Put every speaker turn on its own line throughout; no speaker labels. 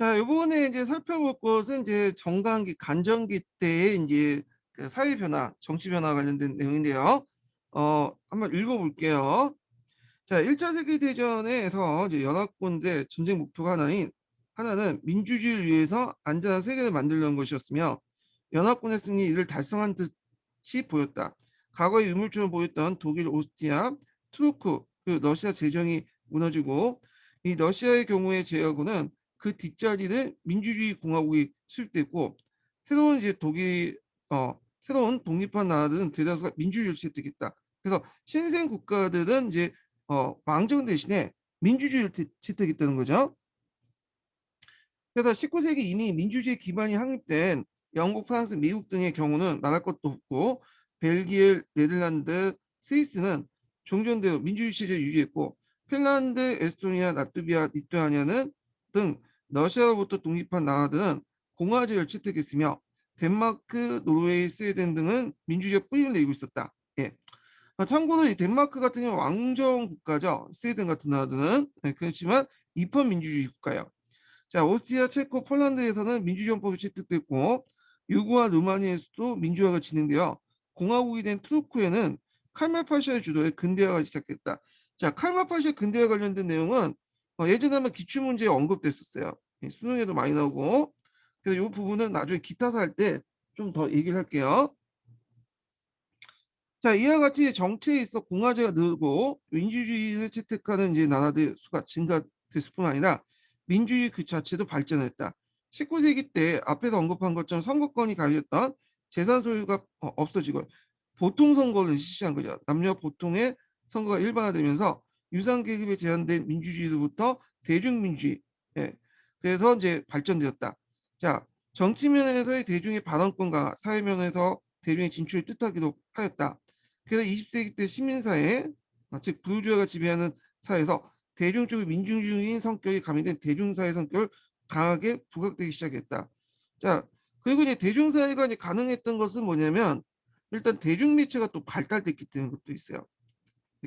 자, 요번에 이제 살펴볼 것은 이제 정강기, 간정기 때의 이제 그 사회 변화, 정치 변화 관련된 내용인데요. 한번 읽어볼게요. 자, 1차 세계대전에서 이제 연합군대 전쟁 목표가 하나는 민주주의를 위해서 안전한 세계를 만들려는 것이었으며, 연합군의 승리 이를 달성한 듯이 보였다. 과거의 유물처럼 보였던 독일, 오스트리아, 투르크, 그 러시아 제정이 무너지고, 이 러시아의 경우에 제어군은 그 뒷자리를 민주주의 공화국이 수립됐고, 새로운 이제 새로운 독립한 나라들은 대다수가 민주주의를 채택했다. 그래서 신생 국가들은 이제 왕정 대신에 민주주의를 채택했다는 거죠. 그래서 19세기 이미 민주주의 기반이 확립된 영국, 프랑스, 미국 등의 경우는 말할 것도 없고, 벨기에, 네덜란드, 스위스는 종전대로 민주주의 체제를 유지했고, 핀란드, 에스토니아, 라트비아, 리투아니아는 등 러시아로부터 독립한 나라들은 공화제를 채택했으며, 덴마크, 노르웨이, 스웨덴 등은 민주주의 뿌리를 내고 있었다. 예. 참고로 이 덴마크 같은 경우 왕정 국가죠. 스웨덴 같은 나라들은. 그렇지만 입헌 민주주의 국가예요. 자, 오스트리아, 체코, 폴란드에서는 민주정법이 채택됐고, 유구와 루마니아에서도 민주화가 진행되어 공화국이 된 투르크에는 칼말 파샤의 주도에 근대화가 시작됐다. 자, 칼말 파샤 근대화 관련된 내용은 예전에 한번 기출문제에 언급됐었어요. 수능에도 많이 나오고. 그래서 이 부분은 나중에 기타사 할 때 좀 더 얘기를 할게요. 자, 이와 같이 정치에 있어 공화제가 늘고 민주주의를 채택하는 이제 나라들 수가 증가됐을 뿐 아니라 민주주의 그 자체도 발전했다. 19세기 때 앞에서 언급한 것처럼 선거권이 가려졌던 재산 소유가 없어지고 보통 선거를 실시한 거죠. 남녀 보통의 선거가 일반화되면서 유상 계급에 제한된 민주주의로부터 대중민주주의. 예. 그래서 이제 발전되었다. 자, 정치 면에서의 대중의 발언권과 사회 면에서 대중의 진출을 뜻하기도 하였다. 그래서 20세기 때 시민사회, 즉 부르주아가 지배하는 사회에서 대중적인 민주주의인 성격이 가미된 대중사회 성격을 강하게 부각되기 시작했다. 자, 그리고 이제 대중사회가 이제 가능했던 것은 뭐냐면, 일단 대중매체가 또 발달됐기 때문에 것도 있어요.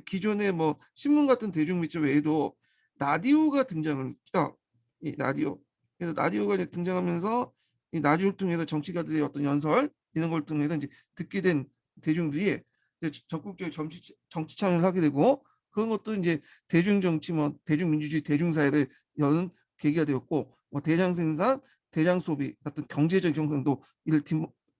기존의 뭐 신문 같은 대중매체 외에도 라디오가 등장을 했죠. 이 라디오. 그래서 라디오가 이제 등장하면서 이 라디오를 통해서 정치가들의 어떤 연설 이런 걸 통해서 이제 듣게 된 대중들이 이제 적극적으로 정치 참여를 하게 되고, 그런 것도 이제 대중 정치 뭐 대중민주주의 대중사회를 여는 계기가 되었고, 뭐 대량 생산, 대량 소비 같은 경제적 형성도 이를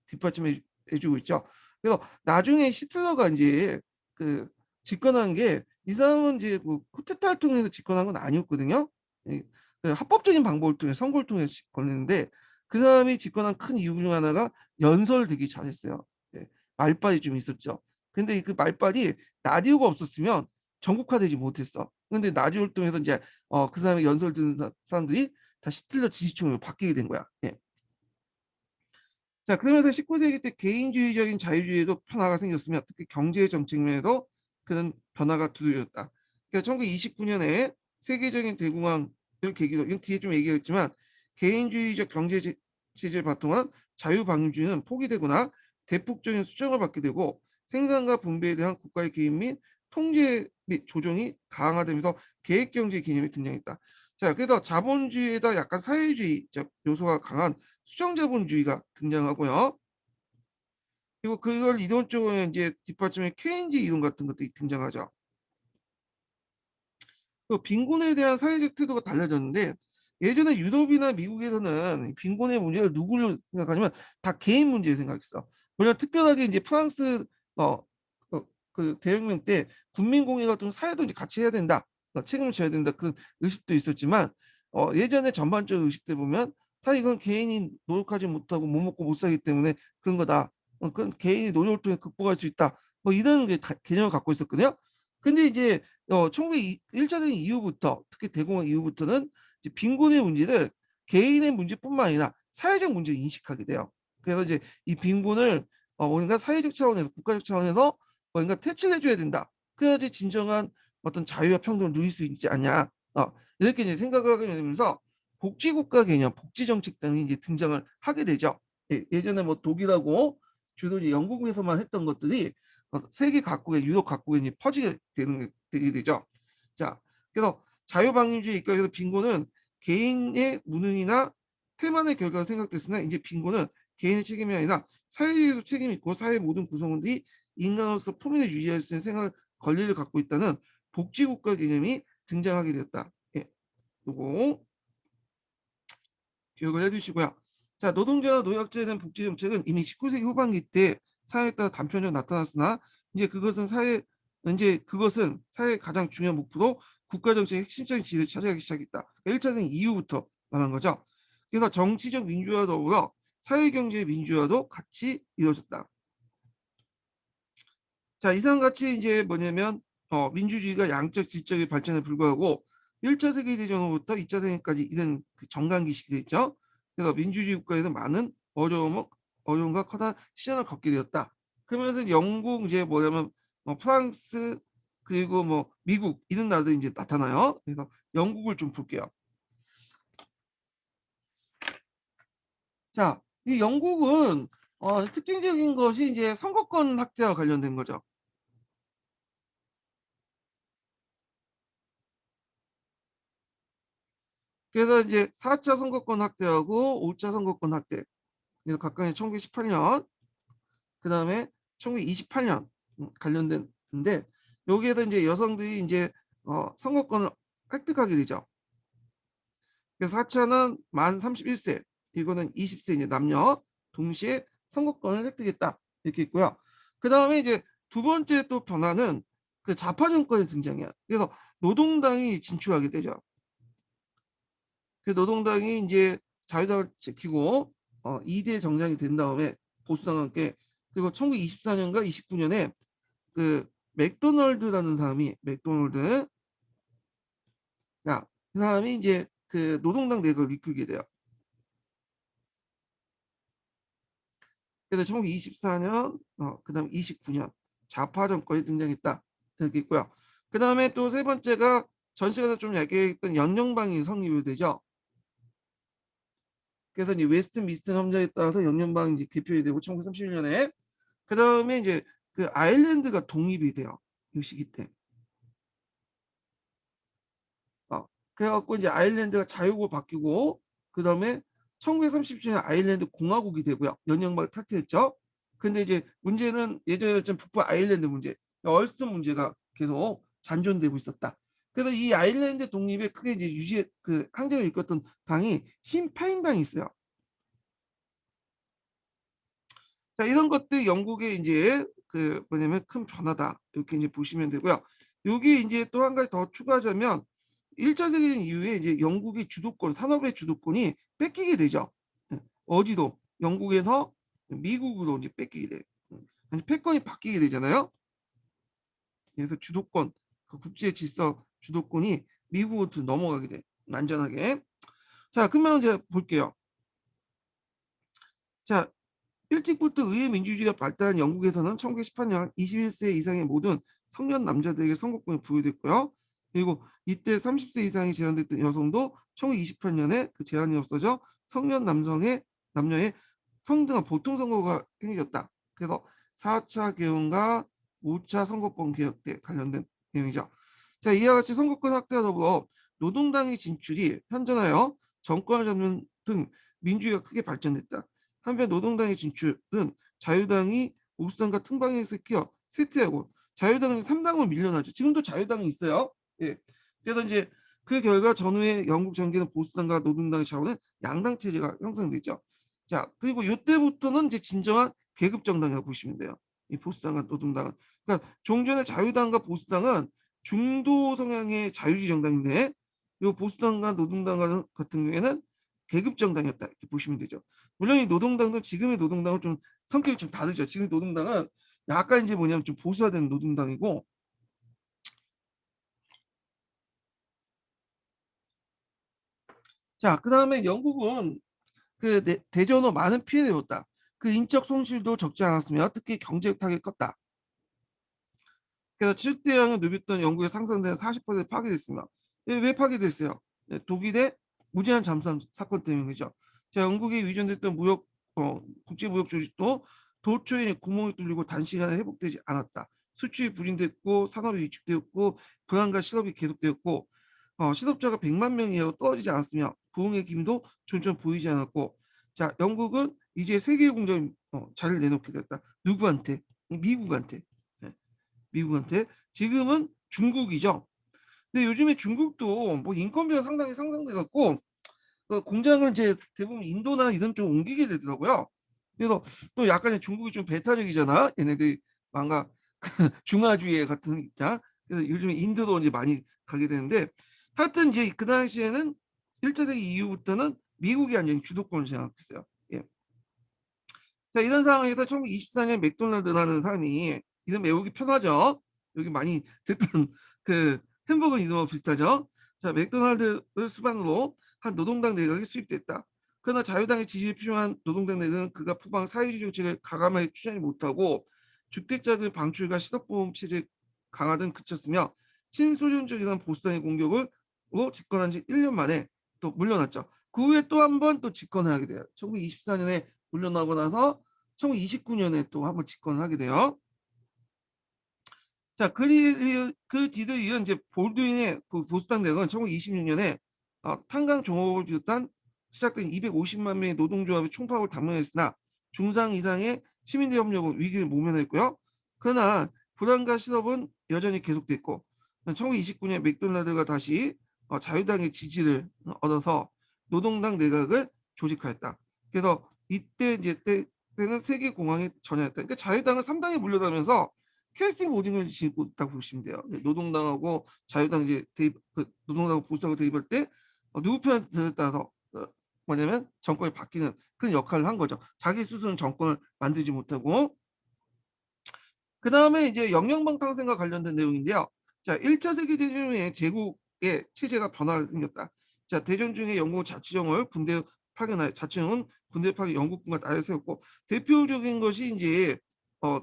뒷받침해 주고 있죠. 그래서 나중에 히틀러가 이제 그 집권한 게, 이 사람은 이제 뭐 쿠데타를 통해서 집권한 건 아니었거든요. 예, 그 합법적인 방법을 통해 선거를 통해서 집권했는데, 그 사람이 집권한 큰 이유 중 하나가 연설을 되게 잘했어요. 예, 말빨이 좀 있었죠. 근데 그 말빨이 라디오가 없었으면 전국화되지 못했어. 근데 라디오를 통해서 이제 그 사람의 연설 듣는 사람들이 다 히틀러 지지층으로 바뀌게 된 거야. 예. 자, 그러면서 19세기 때 개인주의적인 자유주의에도 변화가 생겼으며, 특히 경제 정책 면에도 그런 변화가 두드러졌다. 그러니까 1929년에 세계적인 대공황을 계기로, 이건 뒤에 좀 얘기했지만, 개인주의적 경제 체제를 바탕한 자유방임주의는 포기되거나 대폭적인 수정을 받게 되고, 생산과 분배에 대한 국가의 개입 및 통제 및 조정이 강화되면서 계획경제 개념이 등장했다. 자, 그래서 자본주의에다 약간 사회주의적 요소가 강한 수정자본주의가 등장하고요. 그리고 그걸 이론적으로 이제 뒷받침에 케인즈 이론 같은 것들이 등장하죠. 그 빈곤에 대한 사회적 태도가 달라졌는데, 예전에 유럽이나 미국에서는 빈곤의 문제를 누구를 생각하냐면 다 개인 문제를 생각했어. 물론 특별하게 이제 프랑스 어, 그 대혁명 때 국민공예 같은 사회도 이제 같이 해야 된다, 책임을 져야 된다, 그 의식도 있었지만, 예전에 전반적 의식들 보면 다 이건 개인이 노력하지 못하고 못 먹고 못 살기 때문에 그런 거다. 그건 개인이 노력을 통해 극복할 수 있다. 뭐 이런 개념을 갖고 있었거든요. 근데 이제 1901차 대전 이후부터, 특히 대공황 이후부터는 이제 빈곤의 문제를 개인의 문제뿐만 아니라 사회적 문제로 인식하게 돼요. 그래서 이제 이 빈곤을 뭔가 사회적 차원에서, 국가적 차원에서 뭔가 퇴치를 해줘야 된다. 그래야지 진정한 어떤 자유와 평등을 누릴 수 있지 않냐. 이렇게 이제 생각을 하게 되면서 복지국가 개념, 복지정책 등이 이제 등장을 하게 되죠. 예전에 뭐 독일하고 주로 이제 영국에서만 했던 것들이 세계 각국에, 유럽 각국에 이제 퍼지게 되게 되죠. 자, 그래서 자유방임주의 입각에서 빈곤은 개인의 무능이나 태만의 결과가 생각됐으나 이제 빈곤은 개인의 책임이 아니라 사회에도 책임이 있고 사회 모든 구성원들이 인간으로서 품위를 유지할 수 있는 생활 권리를 갖고 있다는 복지국가 개념이 등장하게 되었다. 예, 요거 기억을 해두시고요. 자, 노동자와 노약자에 대한 복지 정책은 이미 19세기 후반기 때 사회에 따라 단편적으로 나타났으나 이제 그것은 사회의 가장 중요한 목표로 국가 정책의 핵심적인 지위를 차지하기 시작했다. 1차 세계 이후부터 말한 거죠. 그래서 정치적 민주화와 더불어 사회 경제의 민주화도 같이 이루어졌다. 자, 이상같이 이제 뭐냐면 민주주의가 양적 질적인 발전에 불과하고 1차 세계대전부터 2차 세계까지 이런 그 정강기 시기가 있죠. 그래서 민주주의 국가에는 많은 어려움과 커다란 시련을 겪게 되었다. 그러면서 영국 이제 뭐냐면 프랑스 그리고 뭐 미국 이런 나라들이 이제 나타나요. 그래서 영국을 좀 볼게요. 자, 이 영국은 특징적인 것이 이제 선거권 확대와 관련된 거죠. 그래서 이제 4차 선거권 확대하고 5차 선거권 확대. 그래서 각각의 1918년, 그 다음에 1928년 관련된데 여기에서 이제 여성들이 이제 선거권을 획득하게 되죠. 그래서 4차는 만 31세, 이거는 20세 이제 남녀 동시에 선거권을 획득했다 이렇게 있고요. 그 다음에 이제 두 번째 또 변화는 그 좌파 정권의 등장이야. 그래서 노동당이 진출하게 되죠. 그 노동당이 이제 자유당을 지키고 2대 정당이 된 다음에 보수당과 함께 그리고 1924년과 29년에 그 맥도널드라는 사람이 맥도널드 야, 그 사람이 이제 그 노동당 내각을 이끌게 돼요. 그래서 1924년 그다음 29년 좌파 정권이 등장했다 이렇게 있고요. 그 다음에 또 세 번째가 전 시간에 좀 얘기했던 연령방이 성립이 되죠. 그래서 이제 웨스트민스터 협정에 따라서 연령방이 이제 개표가 되고 1931년에 그 다음에 이제 그 아일랜드가 독립이 돼요. 이 시기 때. 그래갖고 이제 아일랜드가 자유국으로 바뀌고 그 다음에 1937년 아일랜드 공화국이 되고요. 연령방을 탈퇴했죠. 근데 이제 문제는 예전에 북부 아일랜드 문제, 얼스턴 문제가 계속 잔존되고 있었다. 그래서 이 아일랜드 독립에 크게 이제 그 항쟁을 이끌었던 당이 신파인당이 있어요. 자, 이런 것들 영국의 이제 그 뭐냐면 큰 변화다. 이렇게 이제 보시면 되고요. 여기 이제 또 한 가지 더 추가하자면 1차 세계대전 이후에 이제 영국의 주도권, 산업의 주도권이 뺏기게 되죠. 어디도 영국에서 미국으로 이제 뺏기게 돼. 패권이 바뀌게 되잖아요. 그래서 주도권, 그 국제 질서 주도권이 미국으로 넘어가게 돼. 안전하게. 자, 그러면 이제 볼게요. 자, 일찍부터 의회 민주주의가 발달한 영국에서는 1918년 21세 이상의 모든 성년 남자들에게 선거권이 부여됐고요. 그리고 이때 30세 이상이 제한됐던 여성도 1928년에 그 제한이 없어져 성년 남녀의 평등한 보통 선거가 행해졌다. 그래서 4차 개헌과 5차 선거권 개혁 때 관련된 내용이죠. 자, 이와 같이 선거권 확대와 더불어 노동당의 진출이 현존하여 정권을 잡는 등 민주주의가 크게 발전됐다. 한편 노동당의 진출은 자유당이 보수당과 틈방에서 끼어 쇠퇴하고 자유당은 3당으로 밀려나죠. 지금도 자유당이 있어요. 예. 그래서 이제 그 결과 전후에 영국 정계는 보수당과 노동당의 좌우는 양당 체제가 형성되죠. 자, 그리고 이때부터는 이제 진정한 계급 정당이라고 보시면 돼요. 이 보수당과 노동당은. 그러니까 종전의 자유당과 보수당은 중도 성향의 자유주의 정당인데 이 보수당과 노동당 같은 경우에는 계급 정당이었다 이렇게 보시면 되죠. 물론 이 노동당도 지금의 노동당은 좀 성격이 좀 다르죠. 지금 노동당은 약간 이제 뭐냐면 좀 보수화된 노동당이고 자, 그다음에 영국은 그 대전 후 많은 피해를 입었다. 그 인적 손실도 적지 않았으며 특히 경제적 타격이 컸다. 그래서 7대양을 누볐던 영국의 상상되는 40% 파괴됐으며 왜 파괴됐어요? 네, 독일의 무제한 잠수함 사건 때문이죠. 자, 영국에 위전됐던 국제무역 조직도 도초에 구멍이 뚫리고 단시간에 회복되지 않았다. 수출이 부진됐고 산업이 위축되었고 불안과 실업이 계속되었고 실업자가 100만 명 이하로 떨어지지 않았으며 부흥의 기미도 점점 보이지 않았고, 자, 영국은 이제 세계 공장 자리를 내놓게 됐다. 누구한테? 미국한테. 예, 미국한테. 지금은 중국이죠. 근데 요즘에 중국도 뭐 인건비가 상당히 상승돼 갖고 그 공장을 이제 대부분 인도나 이런 쪽 옮기게 되더라고요. 그래서 또 약간 중국이 좀 배타적이잖아. 얘네들이 뭔가 중화주의 같은 입장. 그래서 요즘에 인도도 이제 많이 가게 되는데, 하여튼 이제 그 당시에는 1차 세기 이후부터는 미국이 완전히 주도권을 장악했어요. 예. 자, 이런 상황에서 1924년 맥도날드라는 사람이, 이름 외우기 편하죠. 여기 많이 듣던 그 햄버거 이름하고 비슷하죠. 자, 맥도날드를 수반으로 한 노동당 내각이 수립됐다. 그러나 자유당의 지지에 필요한 노동당 내각은 그가 포방한 사회주의 정책을 가감하게 추진하지 못하고 주택자금 방출과 실업보험 체제 강화 등 그쳤으며, 친소련적인 보수당의 공격을 집권한 지 1년 만에 또 물러났죠. 그 후에 또 한 번 또 집권을 하게 돼요. 1924년에 물러나고 나서 1929년에 또 한 번 집권을 하게 돼요. 자, 그 뒤를 이은 이제 볼드윈의 그 보수당 내각은 1926년에 탄광 종업을 비롯한 시작된 250만 명의 노동조합의 총파업을 단명했으나 중상 이상의 시민대 협력은 위기를 모면했고요. 그러나 불안과 실업은 여전히 계속됐고, 1929년 맥도날드가 다시 자유당의 지지를 얻어서 노동당 내각을 조직하였다. 그래서 이때 이제 때는 세계 공황에 전환했다. 그러니까 자유당은 3당에 물러나면서 캐스팅 오딩을 지고 있다고 보시면 돼요. 노동당하고 자유당 이제 대입, 노동당 보수당을 대입할 때 누구 편에 따라서 뭐냐면 정권이 바뀌는 그런 역할을 한 거죠. 자기 스스로는 정권을 만들지 못하고. 그 다음에 이제 영연방 탕생과 관련된 내용인데요. 자, 1차 세계대전 후에 제국의 체제가 변화가 생겼다. 자, 대전 중에 영국 자치령을 군대 파견하여, 자치령은 군대 파견 영국군과 나를 세웠고, 대표적인 것이 이제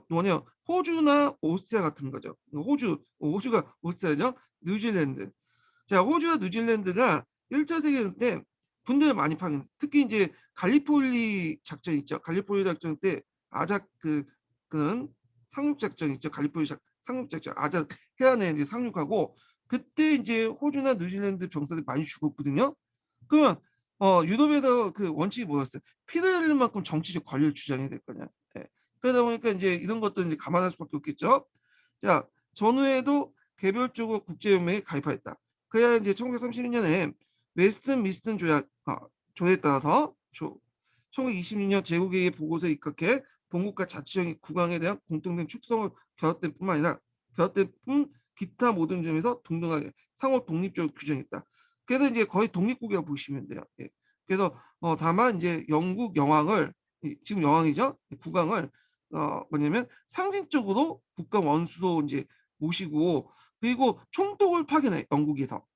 뭐냐, 호주나 오스트리아 같은 거죠. 호주가 오스트리아죠. 뉴질랜드. 자, 호주와 뉴질랜드가 1차 세계대전 때 군대를 많이 파견. 특히 이제 갈리폴리 작전 있죠. 갈리폴리 작전 때 아작 그는 상륙작전 있죠. 갈리포니 상륙작전 아작 해안에 이제 상륙하고, 그때 이제 호주나 뉴질랜드 병사들이 많이 죽었거든요. 그러면 유럽에서 그 원칙이 뭐였어요? 피를 흘릴 만큼 정치적 권리를 주장해야 될 거냐. 예. 그러다 보니까 이제 이런 것들 이제 감안할 수밖에 없겠죠. 자, 전후에도 개별적으로 국제연맹에 가입하였다. 그래야 이제 1932년에 웨스튼 미스턴 조약에 따라서 1926년 제국회의 보고서에 입각해 본국과 자치령의 국왕에 대한 공통된 축성을 결합된 뿐만 아니라 결합된 기타 모든 점에서 동등하게 상호 독립적으로 규정했다. 그래서 이제 거의 독립국이라고 보시면 돼요. 예. 그래서 다만 이제 영국 여왕을, 지금 여왕이죠, 국왕을 뭐냐면 상징적으로 국가 원수로 이제 모시고, 그리고 총독을 파견해 영국에서.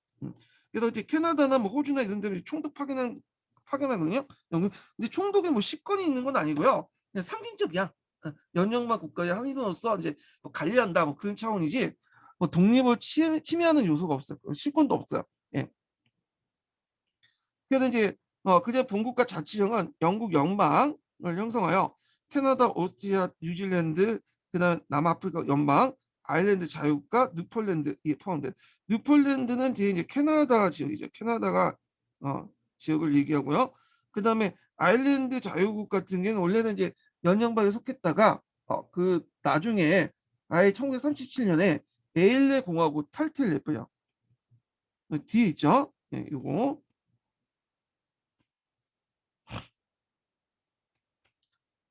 그래서 이제 캐나다나 뭐 호주나 이런 데는 총독 파견하거든요. 영국. 근데 총독에 뭐 식권이 있는 건 아니고요. 그냥 상징적이야. 연영마 국가의 항의로서 이제 뭐 관리한다 뭐 그런 차원이지, 뭐 독립을 침해하는 요소가 없어요. 실권도 없어요. 예. 그래서 이제 그제 본국과 자치령은 영국 연방을 형성하여 캐나다, 오스트리아, 뉴질랜드, 그다음 남아프리카 연방, 아일랜드 자유국가, 뉴폴랜드에 포함된. 뉴폴랜드는 뒤에 이제 캐나다 지역이죠. 캐나다가 지역을 얘기하고요. 그다음에 아일랜드 자유국 같은 경우는 원래는 이제 연영방에 속했다가 그 나중에 아예 1937년에 에일레 공화국 탈퇴를 했고요. 뒤에 있죠. 예, 이거.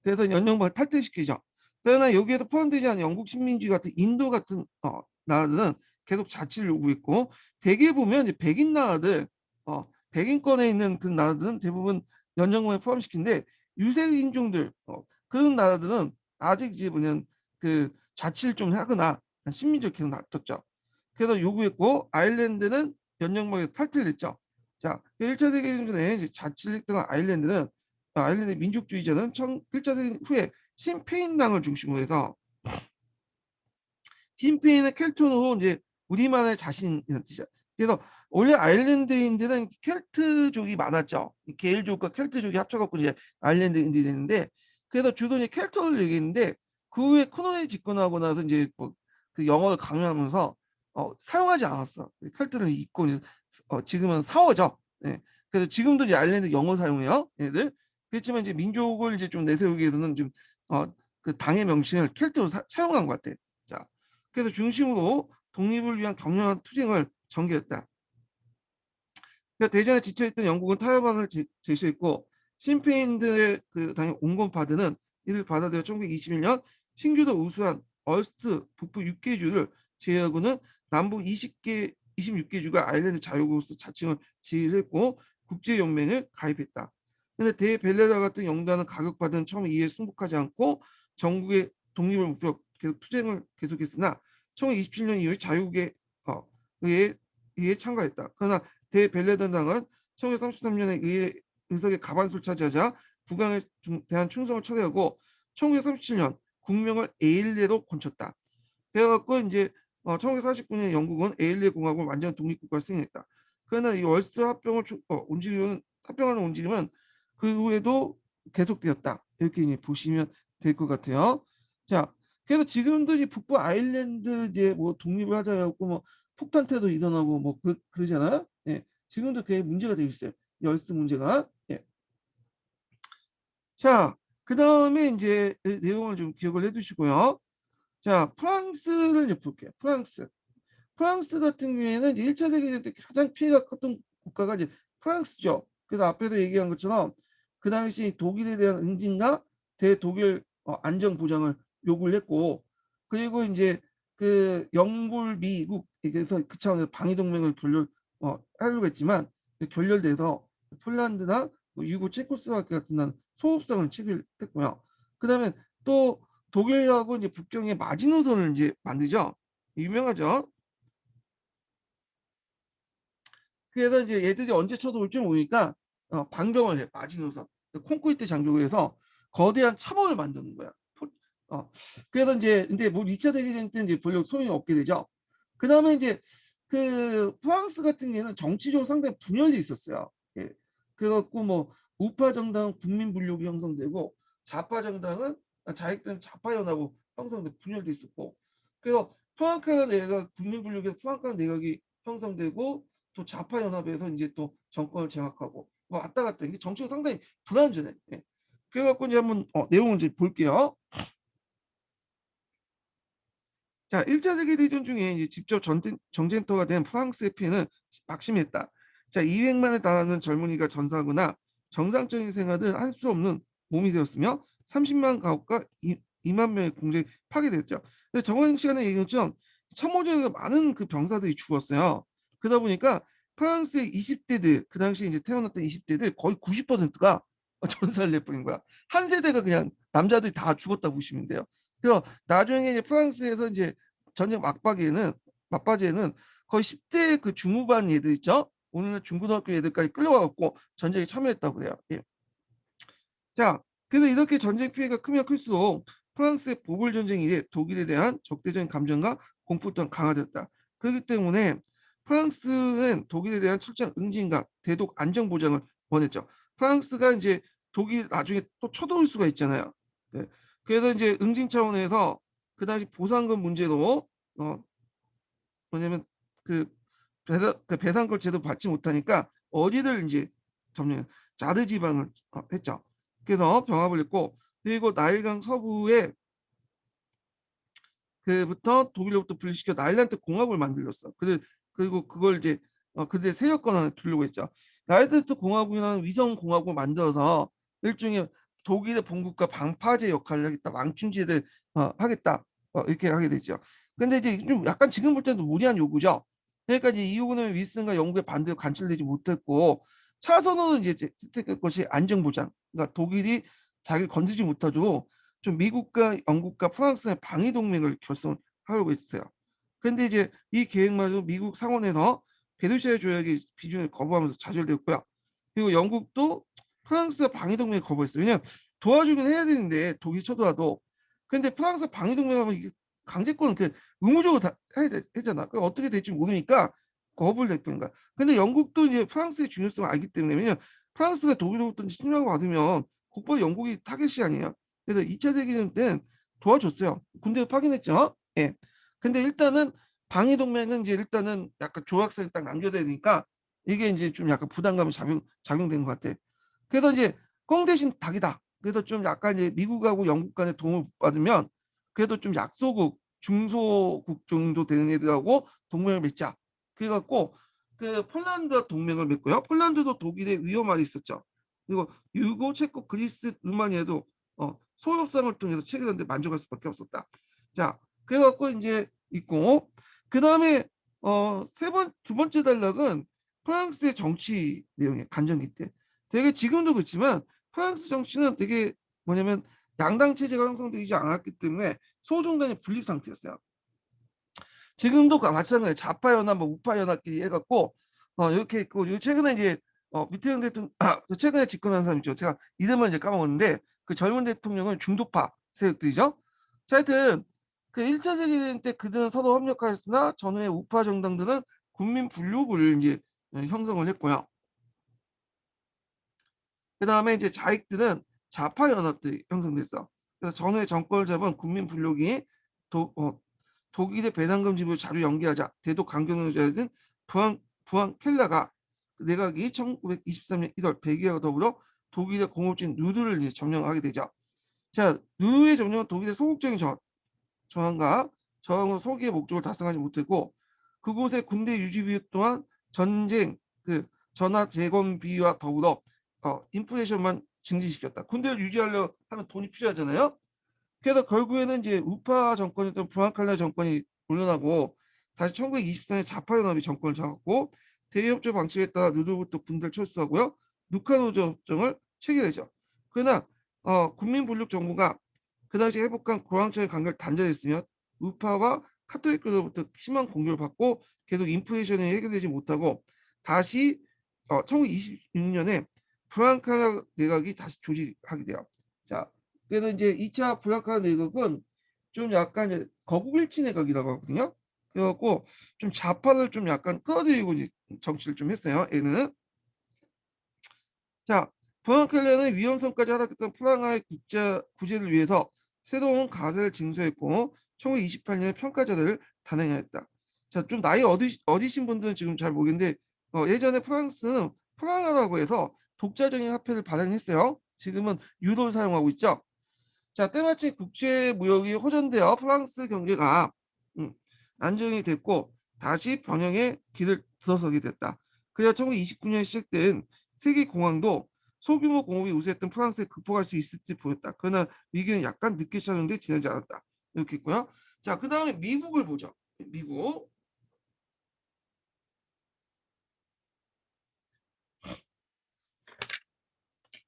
그래서 연령을 탈퇴시키죠. 그러나 여기에도 포함되지 않은 영국 식민지 같은 인도 같은 나라들은 계속 자치를 요구했고, 대개 보면 이제 백인 나라들, 백인권에 있는 그 나라들은 대부분 연령을 포함시키는데, 유색 인종들 그런 나라들은 아직 이제 뭐냐면 그 자치를 좀 하거나 식민지를 계속 놔뒀죠. 그래서 요구했고, 아일랜드는 연령망에 탈퇴를 했죠. 자, 1차 세계대전에 이제 자치를 했던 아일랜드는, 아일랜드 민족주의자는 1차 세계 후에 신페인당을 중심으로 해서, 신페인은 켈톤으로 이제 우리만의 자신이라는 뜻이야. 그래서 원래 아일랜드인들은 켈트족이 많았죠. 게일족과 켈트족이 합쳐갖고 이제 아일랜드인들이 되는데, 그래서 주로 이제 켈트를 얘기했는데, 그 후에 코노에 집권하고 나서 이제 뭐그 영어를 강요하면서 사용하지 않았어. 켈트를 잊고 지금은 사어죠. 네. 그래서 지금도 이제 아일랜드 영어 사용해요, 얘들. 그렇지만 이제 민족을 이제 좀 내세우기 위해서는 좀 그 당의 명칭을 켈트로 사용한 것 같아. 자, 그래서 중심으로 독립을 위한 격렬한 투쟁을 전개했다. 그러니까 대전에 지쳐있던 영국은 타협안을 제시했고 신페인들의 그 당의 온건파드는 이를 받아들여 1921년 신규도 우수한 얼스트 북부 6개 주를 제외하고는 남부 26개 주가 아일랜드 자유국으로서 자칭을 지휘했고 국제연맹을 가입했다. 그런데 대벨레다 같은 영단은 가격받은 처음 이에 승복하지 않고 전국의 독립을 목표로 계속 투쟁을 계속했으나 1927년 이후에 자유국에 의해 참가했다. 그러나 대벨레단당은 1933년에 의석의 가반수를 차지하자 국왕에 대한 충성을 철회하고 1937년 국명을 에일레로 건쳤다. 그래갖고 이제 1949년 영국은 에일레 공화국을 완전 독립국가로 승인했다. 그러나 이 월스트 합병하는 움직임은 그 후에도 계속되었다. 이렇게 이제 보시면 될 것 같아요. 자, 그래서 지금도 이 북부 아일랜드 이제 뭐 독립을 하자 해갖고 뭐 폭탄 테러 일어나고 뭐 그러잖아요. 예. 지금도 그게 문제가 되고 있어요. 열스 문제가. 예. 자, 그 다음에 이제 내용을 좀 기억을 해두시고요. 자, 프랑스를 이제 볼게요. 프랑스. 프랑스 같은 경우에는 이제 1차 세계대전 때 가장 피해가 컸던 국가가 이제 프랑스죠. 그래서 앞에도 얘기한 것처럼 그 당시 독일에 대한 응징과 대독일 안정 보장을 요구를 했고, 그리고 이제 그 영불 미국 그래서 그 차원에서 방위 동맹을 하려고 했지만 결렬돼서 폴란드나 뭐 유고 체코슬로바키아 같은 나라는 소업성을 체결했고요. 그다음에 또 독일하고 이제 북경에 마지노선을 이제 만들죠. 유명하죠. 그래서 이제 얘들이 언제 쳐들어올지 모르니까 방병을 해. 마지노선 콘크리트 장벽을 해서 거대한 참호를 만드는 거야. 어, 그래서 이제 근데 뭐 2차 대전때 이제 별로 소용이 없게 되죠. 그 다음에 이제 그 프랑스 같은 경우는 정치적으로 상당히 분열이 있었어요. 예. 그래갖고 뭐 우파 정당은 국민 분력이 형성되고 좌파 정당은 자익된 좌파 연합으로 형성돼 분열돼 있었고, 그래서 프랑카 내각 국민 분력에서 프랑카 내각이 형성되고 또 좌파 연합에서 이제 또 정권을 장악하고 뭐 왔다 갔다 이게 정치가 상당히 불안전해. 예. 그래갖고 이제 한번 내용을 이제 볼게요. 자, 1차 세계대전 중에 이제 직접 정쟁터가 된 프랑스의 피해는 막심했다. 자, 200만에 달하는 젊은이가 전사하거나 정상적인 생활은 할 수 없는 몸이 되었으며 30만 가구가 2만 명의 공장이 파괴됐죠. 근데 정원 시간에 얘기했죠. 참호전에서 많은 그 병사들이 죽었어요. 그러다 보니까 프랑스의 20대들, 그 당시 이제 태어났던 20대들 거의 90%가 전사를 내버린 거야. 한 세대가 그냥 남자들이 다 죽었다고 보시면 돼요. 그래서 나중에 이제 프랑스에서 이제 전쟁 막바지에는 거의 10대 그 중후반 애들 있죠. 오늘은 중고등학교 애들까지 끌려와갖고 전쟁에 참여했다고 그래요. 예. 자, 그래서 이렇게 전쟁 피해가 크면 클수록 프랑스의 보불 전쟁 이래 독일에 대한 적대적인 감정과 공포 또한 강화되었다. 그렇기 때문에 프랑스는 독일에 대한 철저한 응징과 대독 안정 보장을 원했죠. 프랑스가 이제 독일 나중에 또 쳐들어올 수가 있잖아요. 네. 그래서 이제 응징 차원에서 그 당시 보상금 문제로 뭐냐면 그 배상금 제도 받지 못하니까 어디를 이제 점령 자르 지방을 했죠. 그래서 병합을 했고, 그리고 나일강 서부에 그부터 독일로부터 분리시켜 나일란트 공화국을 만들었어. 그리고 그걸 이제 그들 세력권을 두려고 했죠. 나일란트 공화국이라는 위성 공화국을 만들어서 일종의 독일의 본국과 방파제 역할을 하겠다, 망충지대를 하겠다, 이렇게 하게 되죠. 근데 이제 좀 약간 지금 볼 때도 무리한 요구죠. 그러니까 이제 이 요구는 윌슨과 영국의 반대로 관철되지 못했고, 차선으로 이제 택할 것이 안정보장. 그러니까 독일이 자기를 건드리지 못하도록 좀 미국과 영국과 프랑스의 방위 동맹을 결성하려고 했어요. 그런데 이제 이 계획마저 미국 상원에서 베르사유 조약의 비준을 거부하면서 좌절되었고요. 그리고 영국도 프랑스와 방위 동맹을 거부했어요. 왜냐하면 도와주긴 해야 되는데 독일 쳐들어와도. 근데 프랑스 방위 동맹하면 이게 강제권은 그 의무적으로 다 해야 되잖아. 그 어떻게 될지 모르니까 거부를 했던 거야. 근데 영국도 이제 프랑스의 중요성을 알기 때문에, 왜냐면 프랑스가 독일로부터 침략을 받으면 곧바로 영국이 타겟이 아니에요. 그래서 2차 세계대전 때는 도와줬어요. 군대 파견했죠. 예. 근데 일단은 방위 동맹은 이제 일단은 약간 조약서를 딱 남겨야 되니까 이게 이제 좀 약간 부담감이 작용된 것 같아. 그래서 이제 꽁 대신 닭이다. 그래서 좀 약간 이제 미국하고 영국 간의 도움을 받으면 그래도 좀 약소국, 중소국 정도 되는 애들하고 동맹을 맺자. 그래갖고 그 폴란드와 동맹을 맺고요. 폴란드도 독일의 위험할이 있었죠. 그리고 유고, 체코, 그리스, 루마니아도 소협상을 통해서 체결하는데 만족할 수밖에 없었다. 자, 그래갖고 이제 있고 그 다음에 두 번째 단락은 프랑스의 정치 내용이에요. 간정기 때. 되게 지금도 그렇지만 프랑스 정치는 되게 뭐냐면 양당 체제가 형성되지 않았기 때문에 소종단의 분립 상태였어요. 지금도 마찬가지예요. 좌파 연합, 뭐 우파 연합끼리 해갖고 이렇게 있고 최근에 이제 밑태영 대통령 최근에 집권한 사람 있죠. 제가 이름을 이제 까먹었는데 그 젊은 대통령은 중도파 세력들이죠. 자, 하여튼 그 1차 세계대전 때 그들은 서로 협력하였으나 전후의 우파 정당들은 국민 분류를 이제 형성을 했고요. 그 다음에 이제 좌익들은 좌파 연합들이 형성됐어. 그래서 전후의 정권을 잡은 국민 분류기 독일의 배당금 지불 자료 연기하자 대독 강경노조였던 부안 켈라가 내각이 1923년 1월 백의와 더불어 독일의 공업진 누르를 이제 점령하게 되죠. 자, 누르의 점령은 독일의 소극적인 저항과 저항으로 소기의 목적을 달성하지 못했고 그곳의 군대 유지비 또한 전쟁 그 전화 재건비와 더불어 인플레이션만 증진시켰다. 군대를 유지하려 하면 돈이 필요하잖아요. 그래서 결국에는 이제 우파 정권이었던 프랑칼라 정권이 물러나고 다시 1924년 좌파연합이 정권을 잡았고 대의협조 방침에 따라 누르부터 군대를 철수하고요. 누카노조 협정을 체결하죠. 그러나 국민분립 정부가 그 당시 회복한 고황청의 관계를 단절했으며 우파와 카톨릭교로부터 심한 공격을 받고 계속 인플레이션이 해결되지 못하고 다시 1926년에 프랑칼라 내각이 다시 조직하게 돼요. 자, 그래서 이제 2차 블랑카 내각은 좀 약간 이제 거국일치 내각이라고 하거든요. 그래갖고 좀 좌파를 좀 약간 끌어들이고 이제 정치를 좀 했어요. 얘는. 자, 브랑칼레는 위험성까지 하락했던 프랑하의 구제를 위해서 새로운 가세를 징수했고 1928년에 평가자들을 단행하였다. 자, 좀 나이 어디신 분들은 지금 잘 모르겠는데 예전에 프랑스는 프랑하라고 해서 독자적인 화폐를 발행했어요. 지금은 유로를 사용하고 있죠. 자, 때마침 국제 무역이 호전되어 프랑스 경제가 음, 안정이 됐고 다시 번영의 길을 들어서게 됐다. 그래서 1929년에 시작된 세계 공황도 소규모 공업이 우세했던 프랑스에 극복할 수 있을지 보였다. 그러나 위기는 약간 늦게 시작했는데 지나지 않았다. 이렇게 있고요. 자, 그 다음에 미국을 보죠. 미국.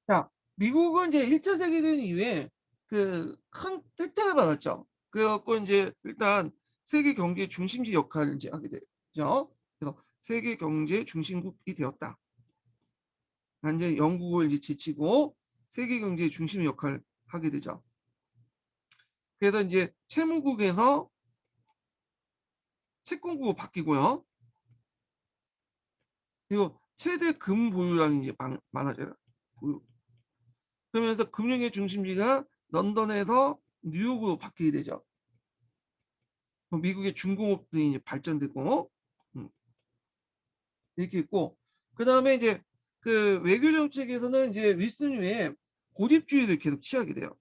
자, 미국은 이제 1차 세계대전 이후에 그 큰 혜택을 받았죠. 그래갖고 이제 일단 세계 경제 중심지 역할을 이제 하게 되죠. 그래서 세계 경제 중심국이 되었다. 이제 영국을 이제 제치고 세계 경제 중심 역할을 하게 되죠. 그래서 이제 채무국에서 채권국으로 바뀌고요. 그리고 최대 금 보유량이 이제 많아져요. 보유. 그러면서 금융의 중심지가 런던에서 뉴욕으로 바뀌게 되죠. 미국의 중공업들이 이제 발전되고 음, 이렇게 있고 그 다음에 이제 그 외교 정책에서는 이제 윌슨 이후에 고집주의를 계속 취하게 돼요.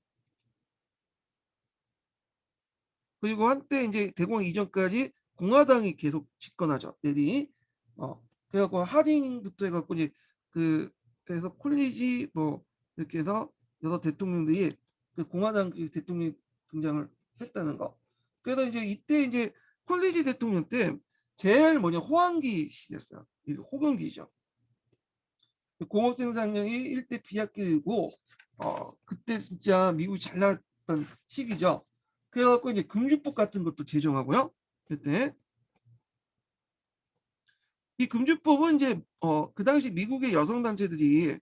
그리고 한때 이제 대공황 이전까지 공화당이 계속 집권하죠. 내리 그래갖고 하딩부터 해갖고 이제 그 그래서 콜리지 뭐 이렇게 해서 여러 대통령들이 그 공화당 대통령 등장을 했다는 거. 그래서 이제 이때 이제 콜리지 대통령 때 제일 뭐냐 호황기 시대였어요. 이게 호경기죠. 공업 생산량이 1대 비약기이고 그때 진짜 미국이 잘 나갔던 시기죠. 그래갖고 이제 금주법 같은 것도 제정하고요. 그때 이 금주법은 이제 그 당시 미국의 여성 단체들이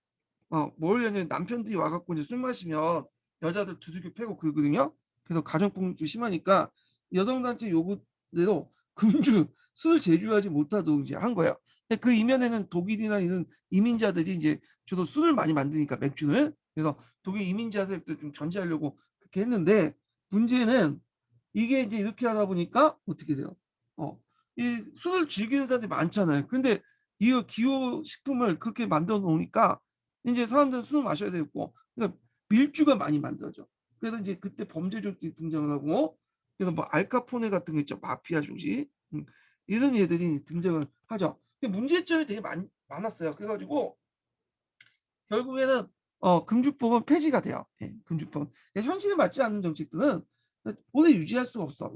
뭘 하냐면 남편들이 와갖고 이제 술 마시면 여자들 두들겨 패고 그러거든요. 그래서 가정폭력도 심하니까 여성단체 요구대로 금주 술 제조하지 못하도록 이제 한 거예요. 그 이면에는 독일이나 이런 이민자들이 이제 주로 술을 많이 만드니까 맥주는 그래서 독일 이민자들도 좀 견제하려고 그렇게 했는데 문제는 이게 이제 이렇게 하다 보니까 어떻게 돼요? 이 술을 즐기는 사람들이 많잖아요. 근데 기호 식품을 그렇게 만들어 놓으니까 이제 사람들은 술을 마셔야 되고, 그러니까 밀주가 많이 만들어져. 그래서 이제 그때 범죄조직이 등장을 하고, 그래서 뭐 알카포네 같은 거 있죠, 마피아 조직. 이런 얘들이 등장을 하죠. 근데 문제점이 되게 많았어요. 그래가지고 결국에는 금주법은 폐지가 돼요. 예, 금주법. 현실에 맞지 않는 정책들은 오래 유지할 수가 없어.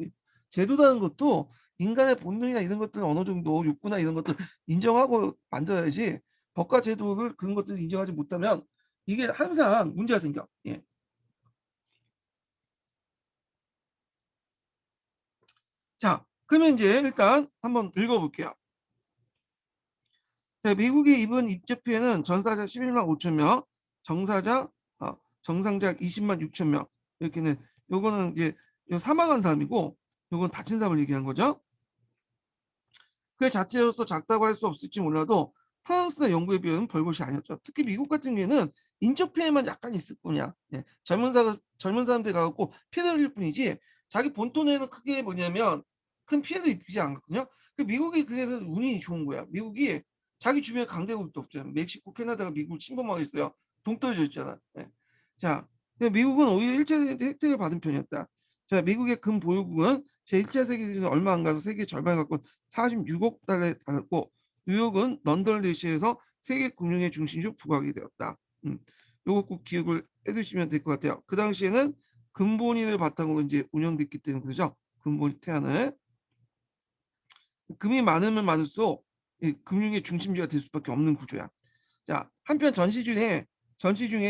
제도라는 것도 인간의 본능이나 이런 것들 어느 정도 욕구나 이런 것들 인정하고 만들어야지, 법과 제도를 그런 것들을 인정하지 못하면 이게 항상 문제가 생겨. 예. 자, 그러면 이제 일단 한번 읽어볼게요. 자, 미국이 이번 입제 피해는 전사자 11만 5천 명, 정사자 정상자 20만 6천 명. 이렇게는 요거는 이제 요 사망한 사람이고, 요건 다친 사람을 얘기한 거죠. 그 자체로서 작다고 할 수 없을지 몰라도 프랑스나 영국에 비하면 별것이 아니었죠. 특히 미국 같은 경우에는 인적 피해만 약간 있을 뿐이야. 예. 젊은 사람들 가갖고 피해를 흘릴 뿐이지, 자기 본토에는 크게 뭐냐면 큰 피해를 입히지 않거든요. 그 미국이 그래서 운이 좋은 거야. 미국이 자기 주변에 강대국도 없잖아요. 멕시코, 캐나다가 미국을 침범하고 있어요. 동떨어져 있잖아. 예. 자, 미국은 오히려 일제 혜택을 받은 편이었다. 자, 미국의 금 보유국은 제1차 세계대전 얼마 안 가서 세계 절반을 갖고 46억 달러에 달했고, 뉴욕은 런던 대시에서 세계 금융의 중심지로 부각이 되었다. 요거 꼭 기억을 해두시면 될 것 같아요. 그 당시에는 금본위를 바탕으로 이제 운영됐기 때문에 그러죠. 금본위 태안을. 금이 많으면 많을수록 이 금융의 중심지가 될 수밖에 없는 구조야. 자, 한편 전시 중에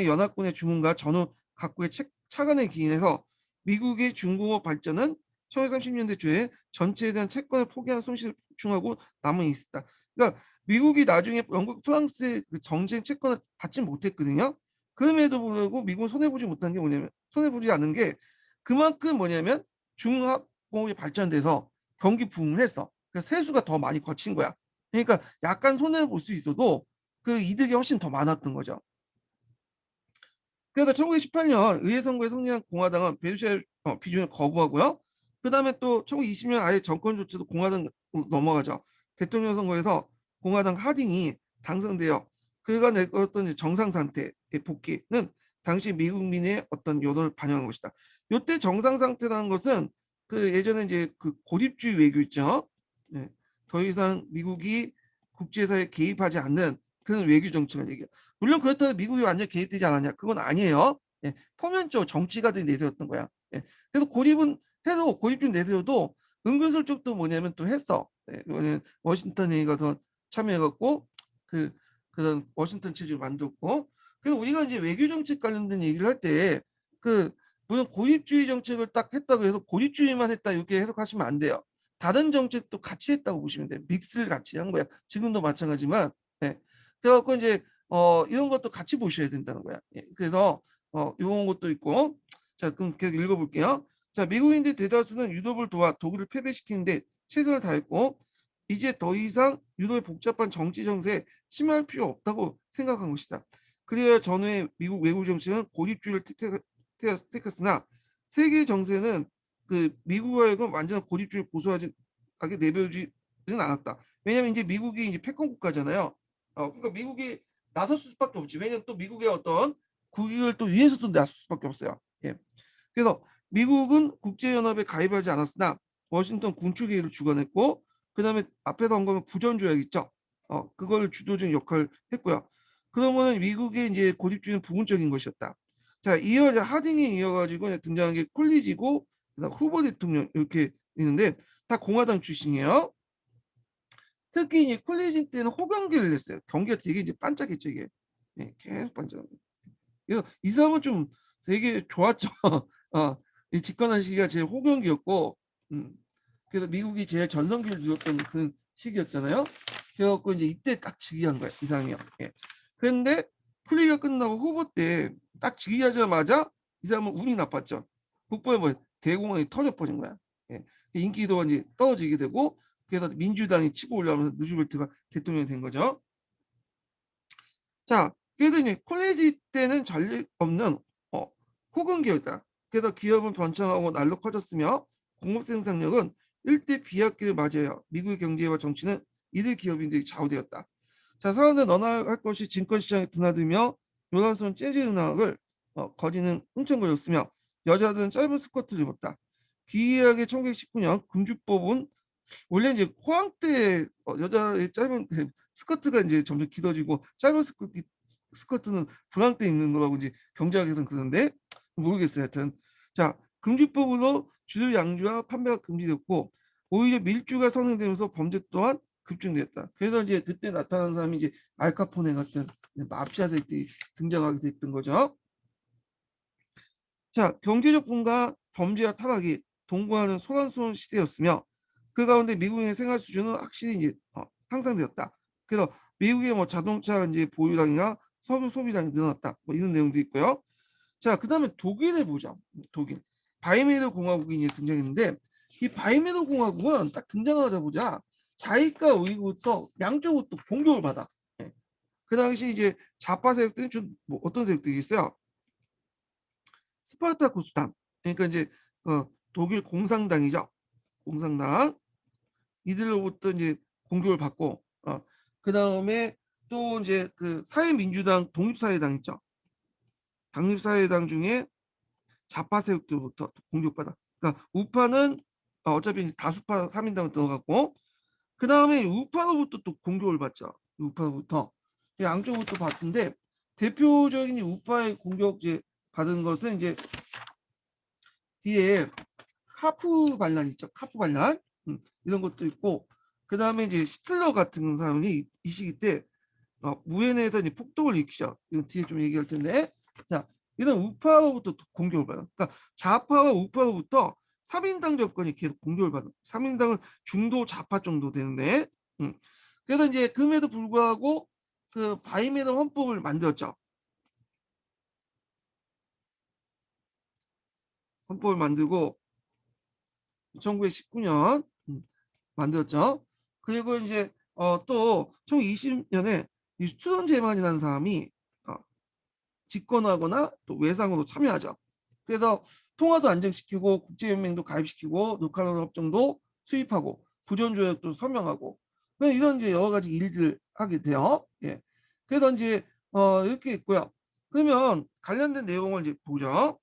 연합군의 주문과 전후 각국의 차관에 기인해서 미국의 중공업 발전은 1930년대 초에 전체에 대한 채권을 포기한 손실을 보충하고 남아 있었다. 그러니까 미국이 나중에 영국, 프랑스의 그 정책 채권을 받지 못했거든요. 그럼에도 불구하고 미국은 손해보지 못한 게 뭐냐면, 손해보지 않은 게 그만큼 뭐냐면 중화공업이 발전돼서 경기 부흥을 했어. 그래서 세수가 더 많이 거친 거야. 그러니까 약간 손해를 볼 수 있어도 그 이득이 훨씬 더 많았던 거죠. 그래서 1918년 의회 선거에 승리한 공화당은 배수의 비준을 거부하고요. 그 다음에 또 1920년 아예 정권 조치도 공화당 넘어가죠. 대통령 선거에서 공화당 하딩이 당선되어 그가 내걸었던 정상 상태의 복귀는 당시 미국 민의 어떤 여론을 반영한 것이다. 이때 정상 상태라는 것은 그 예전에 이제 그 고립주의 외교 있죠. 네. 더 이상 미국이 국제사회에 개입하지 않는 그런 외교 정책을 얘기해요. 물론 그렇다고 미국이 완전 개입되지 않았냐? 그건 아니에요. 예, 표면적 정치가들이 내세웠던 거야. 예, 그래서 고립 좀 내세워도 은근슬쩍 또 뭐냐면 또 했어. 예, 이거는 워싱턴 회의가 더 참여해갖고 그 그런 워싱턴 체제를 만들었고, 그래서 우리가 이제 외교 정책 관련된 얘기를 할 때 그 물론 고립주의 정책을 딱 했다고 해서 고립주의만 했다 이렇게 해석하시면 안 돼요. 다른 정책도 같이 했다고 보시면 돼요. 믹스를 같이 한 거야. 지금도 마찬가지지만. 예. 그래갖고 이제 이런 것도 같이 보셔야 된다는 거야. 예, 그래서 이런 것도 있고. 자, 그럼 계속 읽어볼게요. 자, 미국인들 대다수는 유럽을 도와 독일을 패배시키는데 최선을 다했고, 이제 더 이상 유럽의 복잡한 정치 정세에 심할 필요 없다고 생각한 것이다. 그래야 전후의 미국 외국 정치는 고립주의를 택했으나 세계 정세는 그 미국하여금 완전 고립주의 고수하게 내버려지지는 않았다. 왜냐하면 이제 미국이 이제 패권 국가잖아요. 그러니까 미국이 나설 수밖에 없지. 왜냐면 또 미국의 어떤 국익을 또 위해서도 나설 수밖에 없어요. 예. 그래서 미국은 국제연합에 가입하지 않았으나 워싱턴 군축회의를 주관했고, 그다음에 앞에서 언급한 부전조약 있죠. 그걸 주도적인 역할을 했고요. 그러면 미국의 이제 고립주의는 부분적인 것이었다. 자, 하딩이 이어가지고 등장한 게 콜리지고 그다음 후보 대통령 이렇게 있는데 다 공화당 출신이에요. 특히 이제 콜리지 때는 호경기를 냈어요. 경기가 되게 이제 반짝했죠 이게. 네, 계속 반짝. 그래서 이 사람은 좀 되게 좋았죠. 이 집권한 시기가 제일 호경기였고, 음, 그래서 미국이 제일 전성기를 누렸던 그 시기였잖아요. 그래갖고 이제 이때 딱 즉위한 거야 이 사람이요. 예. 그런데 쿨리가 끝나고 후보 때 딱 즉위하자마자 이 사람은 운이 나빴죠. 국보에 뭐 대공황이 터져버린 거야. 예. 인기도 이제 떨어지게 되고, 그래서 민주당이 치고 올라오면서 루즈벨트가 대통령이 된 거죠. 자, 그래도 이제 콜레지 때는 전례 없는 호근기였다. 그래서 기업은 번창하고 날로 커졌으며 공업 생산력은 일대 비약기를 맞이하여 미국의 경제와 정치는 이들 기업인들이 좌우되었다. 자, 사람들 너나 할 것이 증권시장에 드나들며 요란스러운 재즈 음악을 거리는 흥청거렸으며 여자들은 짧은 스커트를 입었다. 기이하게 1919년 금주법은 원래 이제 호황 때 여자의 짧은 스커트가 이제 점점 길어지고 짧은 스커트는 불황 때 입는 거라고 이제 경제학에서는 그러는데 모르겠어요. 하여튼 자, 금주법으로 주류 양주와 판매가 금지됐고 오히려 밀주가 선행되면서 범죄 또한 급증됐다. 그래서 이제 그때 나타난 사람이 이제 알카포네 같은 마피아들이 등장하게 됐던 거죠. 자, 경제적 붕과 범죄와 타락이 동거하는 소란스러운 시대였으며 그 가운데 미국의 생활 수준은 확실히 이제 향상되었다. 그래서 미국의 뭐 자동차 이제 보유량이나 석유 소비량이 늘어났다. 뭐 이런 내용도 있고요. 자, 그다음에 독일을 보자. 독일 바이메르 공화국이 이제 등장했는데 이 바이메르 공화국은 딱 등장하자마자 자위과 우익부터 양쪽으로 또 공격을 받아. 예. 그 당시 이제 좌파 세력들은 뭐 어떤 세력들이 있어요? 스파르타쿠스당. 그러니까 이제 독일 공산당이죠. 공산당 이들로부터 이제 공격을 받고 그다음에 또 이제 그 사회민주당 독립사회당 있죠. 독립사회당 중에 좌파 세력들부터 공격받아. 그러니까 우파는 어차피 다수파 3인당을 들어갔고 그다음에 우파로부터 또 공격을 받죠. 우파로부터 양쪽부터 받는데 대표적인 우파의 공격 이제 받은 것은 이제 뒤에 카프 반란 있죠. 카프 반란 이런 것도 있고 그 다음에 이제 시틀러 같은 사람이 이 시기 때 무엔에서 이제 폭동을 일으키죠. 이건 뒤에 좀 얘기할 텐데 자 이런 우파로부터 공격을 받아. 그러니까 좌파와 우파로부터 3인당 정권이 계속 공격을 받아. 3인당은 중도 좌파 정도 되는데 그래서 이제 그럼에도 불구하고 그 바이메르 헌법을 만들었죠. 헌법을 만들고 1919년 만들었죠. 그리고 이제 또 1920년에 스튜던 제만이라는 사람이 집권하거나 또 외상으로 참여하죠. 그래서 통화도 안정시키고 국제연맹도 가입시키고 누칼로 협정도 수립하고 부전조약도 서명하고 이런 이제 여러 가지 일들을 하게 돼요. 예. 그래서 이제 이렇게 있고요. 그러면 관련된 내용을 이제 보죠.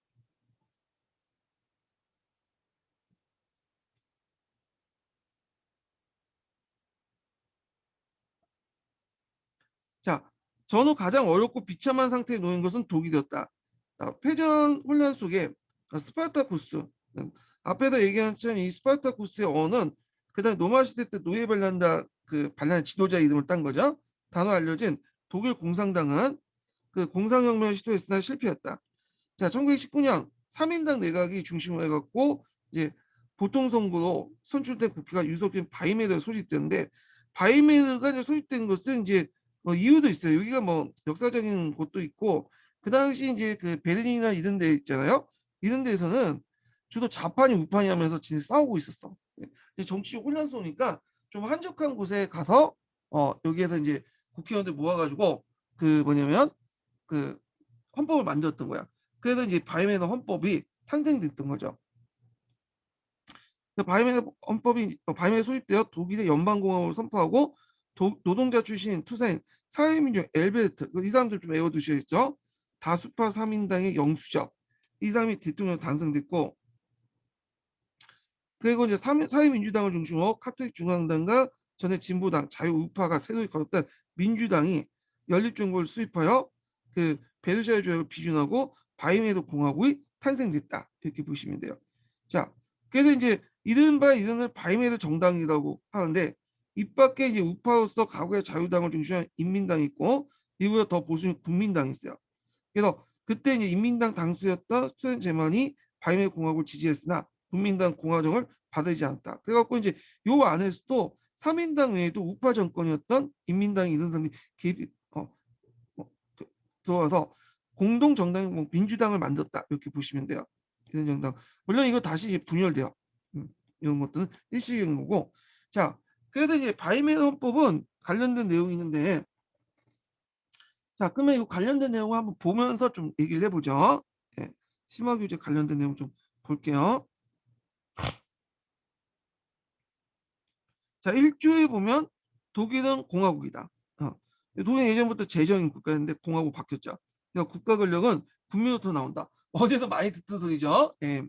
자, 전후 가장 어렵고 비참한 상태에 놓인 것은 독일이었다. 패전 혼란 속에 스파르타쿠스 앞에서 얘기한 것처럼 이 스파르타쿠스의 어는 그다음 로마 시대 때 노예 반란다 그 반란의 지도자 이름을 딴 거죠. 단어 알려진 독일 공산당은 그 공산혁명을 시도했으나 실패했다. 자, 1919년 3인당 내각이 중심으로 해갖고 이제 보통 선거로 선출된 국회가 유석균 바이메르 소집되는데 바이메르가 이제 소집된 것은 이제 이유도 있어요. 여기가 뭐 역사적인 곳도 있고 그 당시 이제 그 베를린이나 이런 데 있잖아요. 이런 데에서는 주로 좌판이 우판이 하면서 진짜 싸우고 있었어. 정치적 혼란스러우니까 좀 한적한 곳에 가서 여기에서 이제 국회의원들 모아가지고 그 뭐냐면 그 헌법을 만들었던 거야. 그래서 이제 바이에르 헌법이 탄생됐던 거죠. 바이에르 헌법이 바이에르 소집되어 독일의 연방공화국을 선포하고 노동자 출신 투사인 사회민주 엘베르트 이 사람들 좀 외워두셔야겠죠. 다수파 3인당의 영수죠. 이 사람이 대통령 당선됐고 그리고 이제 사회민주당을 중심으로 카톨릭 중앙당과 전에 진보당 자유우파가 새로이 거듭된 민주당이 연립정부를 수립하여 그 베르사유 조약을 비준하고 바이에르 공화국이 탄생됐다 이렇게 보시면 돼요. 자, 그래서 이제 이른바 이른을 바이에르 정당이라고 하는데 이 밖에 이제 우파로서 과거의 자유당을 중심한 인민당이 있고 이후에 더 보수인 국민당이 있어요. 그래서 그때 이제 인민당 당수였던 스튜던 제만이 바이에르 공화국을 지지했으나 국민당 공화정을 받지 않았다. 그래갖고 이제 요 안에서도 3인당 외에도 우파 정권이었던 인민당이 이런 사람이 개입 들어와서 공동 정당 뭐 민주당을 만들었다 이렇게 보시면 돼요. 이런 정당 물론 이거 다시 분열돼요. 이런 것들은 일시적인 거고 자 그래서 이제 바이메르 헌법은 관련된 내용이 있는데 자 그러면 이 관련된 내용을 한번 보면서 좀 얘기를 해보죠. 예, 심화규제 관련된 내용 좀 볼게요. 자 1조에 보면 독일은 공화국이다. 독일은 예전부터 제정인 국가였는데 공화국 바뀌었죠. 그러니까 국가 권력은 국민으로부터 나온다. 어디서 많이 듣던 소리죠. 예.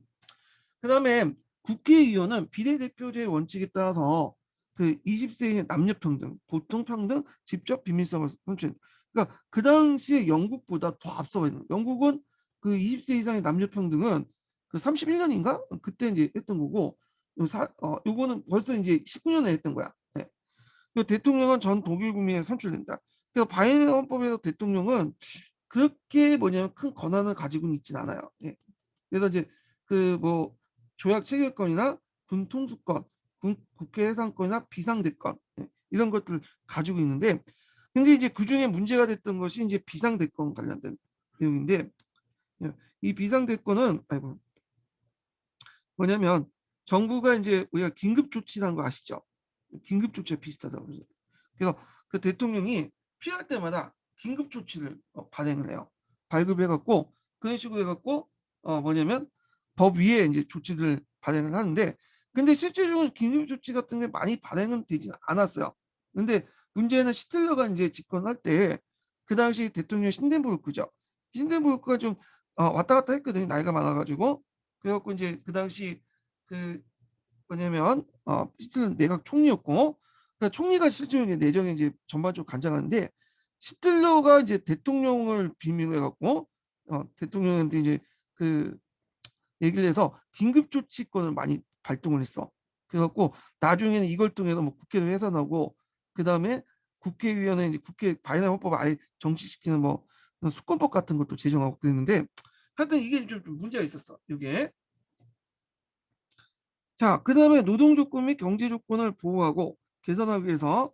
그다음에 국회의원은 비례대표제의 원칙에 따라서 그 20세 이내 남녀 평등, 보통 평등, 직접 비밀성을 선출한다. 그러니까 그 당시에 영국보다 더 앞서가 있는. 영국은 그 20세 이상의 남녀 평등은 그 31년인가 그때 이제 했던 거고, 요거는 벌써 이제 19년에 했던 거야. 네. 그 대통령은 전 독일 국민에 선출된다. 그래서 바이에른 헌법에서 대통령은 그렇게 뭐냐면 큰 권한을 가지고는 있진 않아요. 예. 그래서 이제 그 뭐 조약 체결권이나 군 통수권, 국회 해산권이나 비상대권, 예, 이런 것들을 가지고 있는데, 근데 이제 그중에 문제가 됐던 것이 이제 비상대권 관련된 내용인데, 예, 이 비상대권은 아이고 뭐냐면 정부가 이제 우리가 긴급조치라는 거 아시죠? 긴급조치와 비슷하다고 그러죠. 그래서 그 대통령이 필요할 때마다 긴급조치를 발행을 해요. 발급해갖고 그런 식으로 해갖고 뭐냐면 법 위에 이제 조치들을 발행을 하는데, 근데 실제적으로 긴급조치 같은 게 많이 발행은 되진 않았어요. 근데 문제는 시틀러가 이제 집권할 때 그 당시 대통령 신덴부르크죠. 신덴부르크가 좀 왔다 갔다 했거든요. 나이가 많아가지고. 그래갖고 이제 그 당시 그 뭐냐면 시틀러 내각 총리였고, 그러니까 총리가 실제로 이제 내정에 이제 전반적으로 관장하는데, 시틀러가 이제 대통령을 빌미로 해갖고 대통령한테 이제 그 얘기를 해서 긴급조치권을 많이 발동을 했어. 그래갖고 나중에는 이걸 통해서 뭐 국회를 해산하고, 그 다음에 국회의원은 이제 국회 바이든 헌법을 아예 정치시키는 뭐 수권법 같은 것도 제정하고 그랬는데, 하여튼 이게 좀 문제가 있었어. 이게. 자, 그 다음에 노동 조건 및 경제 조건을 보호하고 개선하기 위해서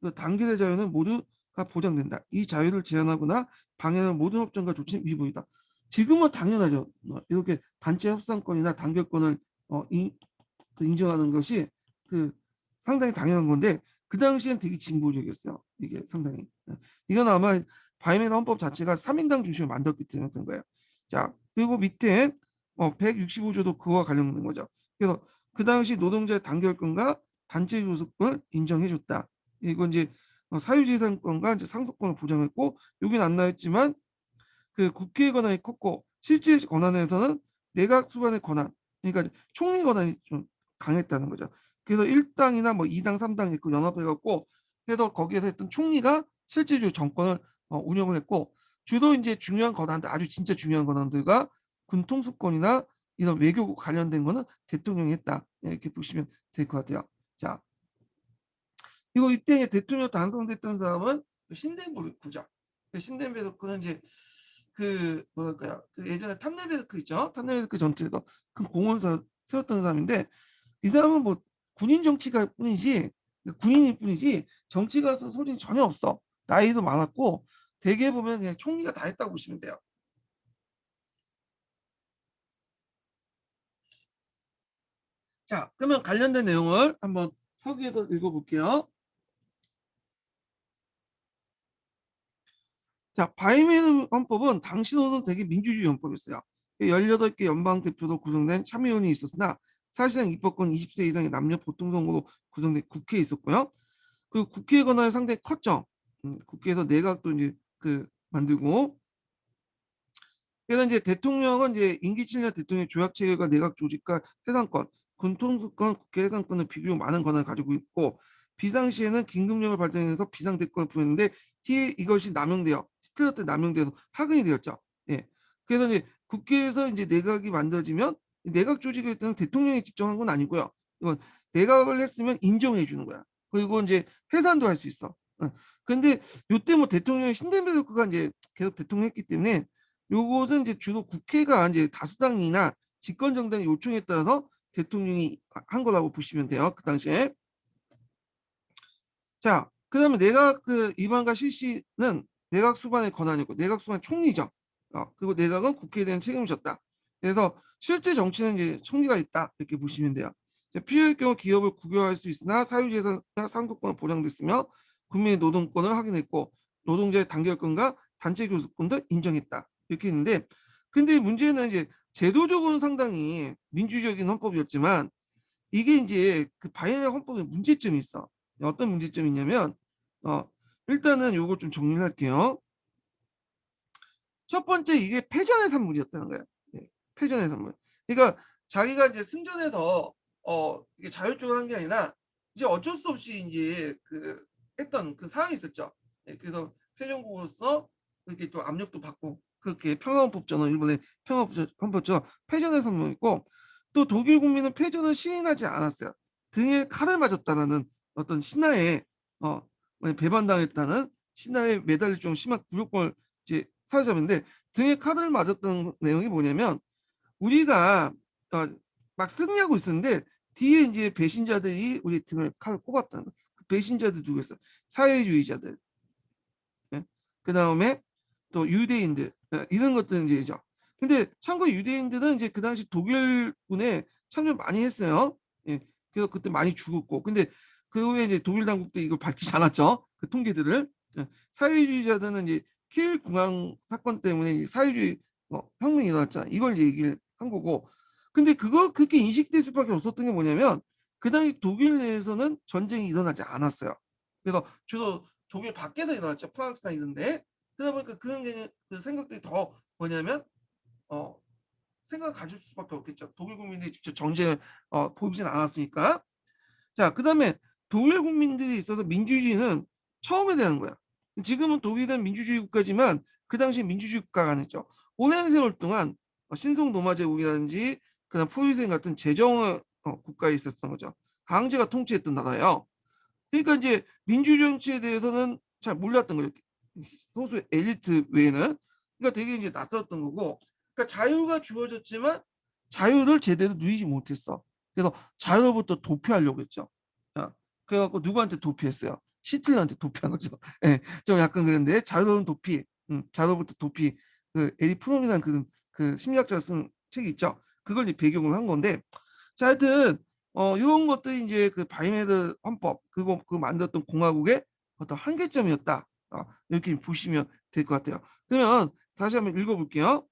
그 단결의 자유는 모두가 보장된다. 이 자유를 제한하거나 방해하는 모든 협정과 조치는 위법이다. 지금은 당연하죠. 이렇게 단체 협상권이나 단결권을 인정하는 것이 그 상당히 당연한 건데, 그 당시엔 되게 진보적이었어요. 이게 상당히. 이건 아마 바이에른 헌법 자체가 3인당 중심으로 만들었기 때문에 그런 거예요. 자, 그리고 밑에 165조도 그와 관련된 거죠. 그래서 그 당시 노동자의 단결권과 단체 교섭권을 인정해줬다. 이건 이제 사유재산권과 이제 상속권을 보장했고, 여기는 안 나왔지만 그 국회의 권한이 컸고, 실제 권한에서는 내각 수반의 권한, 그러니까 총리 권한이 좀 강했다는 거죠. 그래서 1당이나 뭐 2당, 3당 있고 연합해갖고 해서 거기에서 했던 총리가 실제적으로 정권을 운영을 했고, 주로 이제 중요한 권한들, 아주 진짜 중요한 권한들과 군통수권이나 이런 외교 관련된 거는 대통령이 했다. 이렇게 보시면 될 것 같아요. 자, 이거 이때 대통령 당선됐던 사람은 신덴부르크죠. 신덴베르크는 이제 그 뭐랄까요, 그 예전에 탐내베르크 있죠. 탐내베르크 전투에서 큰 공헌사 세웠던 사람인데, 이 사람은 뭐 군인 정치가 뿐이지, 군인일 뿐이지 정치가 소질이 전혀 없어. 나이도 많았고 대개 보면 그냥 총리가 다 했다고 보시면 돼요. 자, 그러면 관련된 내용을 한번 서기에서 읽어볼게요. 자, 바이에른 헌법은 당시로는 되게 민주주의 헌법이었어요. 18개 연방 대표로 구성된 참의원이 있었으나 사실상 입법권 20세 이상의 남녀 보통 선거로 구성된 국회에 있었고요. 그 국회의 권한이 상당히 컸죠. 국회에서 내각도 이제 그 만들고, 그래서 이제 대통령은 이제 임기 7년 대통령 조약 체결과 내각 조직과 해산권, 군통수권, 국회 해산권을 비교적 많은 권한을 가지고 있고, 비상시에는 긴급령을 발동해서 비상대권을 부였는데 이것이 남용되어 히틀러 때 남용돼서 파근이 되었죠. 예. 그래서 이제 국회에서 이제 내각이 만들어지면 내각 조직을 일단 대통령이 직접 한 건 아니고요. 이건 내각을 했으면 인정해 주는 거야. 그리고 이제 해산도 할 수 있어. 근데 요때 뭐 대통령이 신덴베르크가 이제 계속 대통령 했기 때문에 요것은 이제 주로 국회가 이제 다수당이나 집권 정당의 요청에 따라서 대통령이 한 거라고 보시면 돼요. 그 당시에. 자, 그다음에 내각 그 위반과 실시는 내각 수반의 권한이고, 내각 수반 총리죠. 그리고 내각은 국회에 대한 책임을 졌다. 그래서 실제 정치는 이제 총리가 있다, 이렇게 보시면 돼요. 필요할 경우 기업을 국유화할 수 있으나 사유재산이나 상속권은 보장됐으며 국민의 노동권을 확인했고 노동자의 단결권과 단체 교섭권도 인정했다, 이렇게 했는데, 근데 문제는 이제 제도적으로는 상당히 민주적인 헌법이었지만 이게 이제 그 바이에른 헌법에 문제점이 있어. 어떤 문제점이 있냐면 어 일단은 요거 좀 정리를 할게요. 첫 번째 이게 패전의 산물이었다는 거예요. 예. 패전의 산물. 그러니까 자기가 이제 승전에서 이게 자율적으로 한 게 아니라 이제 어쩔 수 없이 인제 그 했던 그 상황이 있었죠. 예. 그래서 패전국으로서 이렇게 또 압력도 받고 그렇게 평화헌법처럼 일본의 평화헌법처럼 패전의 산물이 있고, 또 독일 국민은 패전을 시인하지 않았어요. 등에 칼을 맞았다라는 어떤 신하에 어 배반당했다는 신하에 매달릴 좀 심한 굴욕을 이제 사회자인데, 등에 카드를 맞았던 내용이 뭐냐면 우리가 어 막 승리하고 있었는데 뒤에 인제 배신자들이 우리 등을 칼을 꼽았다는 거예요. 그 배신자들 누구였어요? 사회주의자들. 예. 그다음에 또 유대인들, 이런 것들은 이제죠. 근데 참고로 유대인들은 이제 그 당시 독일군에 참여를 많이 했어요. 예. 그래서 그때 많이 죽었고. 근데 그 후에 이제 독일 당국도 이걸 밝히지 않았죠, 그 통계들을. 예. 사회주의자들은 이제 키일 공항 사건 때문에 이 사회주의 혁명이 일어났잖아요. 이걸 얘기를 한 거고. 근데 그거 그렇게 인식될 수밖에 없었던 게 뭐냐면 그 당시 독일 내에서는 전쟁이 일어나지 않았어요. 그래서 주로 독일 밖에서 일어났죠. 프랑스나 이런 데. 그러다 보니까 그런 개념 그 생각들이 더 뭐냐면 어 생각을 가질 수밖에 없겠죠. 독일 국민들이 직접 정쟁을 보이진 않았으니까. 자, 그다음에 독일 국민들이 있어서 민주주의는 처음에 대한 거야. 지금은 독일은 민주주의 국가지만 그 당시에 민주주의 국가가 아니죠. 오랜 세월 동안 신성 노마 제국이라든지 그다음 포유생 같은 제정 국가에 있었던 거죠. 강제가 통치했던 나라예요. 그러니까 이제 민주 정치에 대해서는 잘 몰랐던 거죠. 소수 엘리트 외에는. 그러니까 되게 이제 낯설었던 거고. 그러니까 자유가 주어졌지만 자유를 제대로 누리지 못했어. 그래서 자유로부터 도피하려고 했죠. 그래 갖고 누구한테 도피했어요? 히틀러한테 도피한 거죠. 예. 좀 약간 그런데 자유로운 도피, 자유로부터 도피, 그 에리 프롬이라는 그 심리학자가 쓴 책이 있죠. 그걸 이제 배경으로 한 건데, 자, 하여튼 요런 것들이 인제 그 바이메르 헌법 그거 만들었던 공화국의 어떤 한계점이었다. 이렇게 보시면 될 것 같아요. 그러면 다시 한번 읽어 볼게요.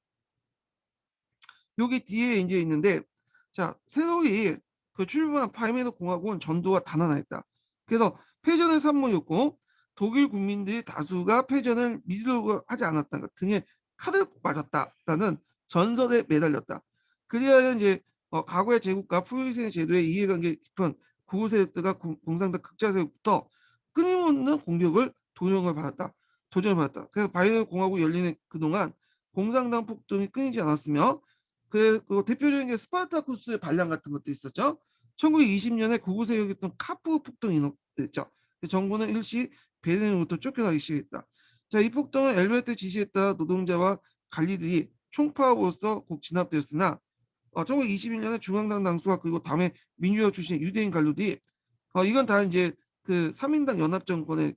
여기 뒤에 인제 있는데, 자, 새로이 그 출범한 바이메르 공화국은 전도가 단언하였다. 그래서 패전의 산물이었고 독일 국민들의 다수가 패전을 믿으려고 하지 않았다는 것, 등에 칼을 맞았다라는 전설에 매달렸다. 그리하여 인제 과거의 제국과 포유세 제도의 이해관계 깊은 구구 세력들과 공산당 극자 세력부터 끊임없는 공격을 도전을 받았다. 그래서 바이에른 공화국이 열리는 그동안 공산당 폭동이 끊이지 않았으며 그 대표적인 게 스파르타쿠스의 반란 같은 것도 있었죠. 1920년에 구구 세력이었던 카프 폭동이 일어났죠. 정부는 일시 베를린으로부터 쫓겨나기 시작했다. 자, 이 폭동은 엘베르트 지시에 따라 노동자와 관리들이 총파업으로서 곧 진압되었으나 1921년에 중앙당 당수와 그리고 다음에 민주화 출신의 유대인 관료들이 이건 다 이제 그 3인당 연합정권에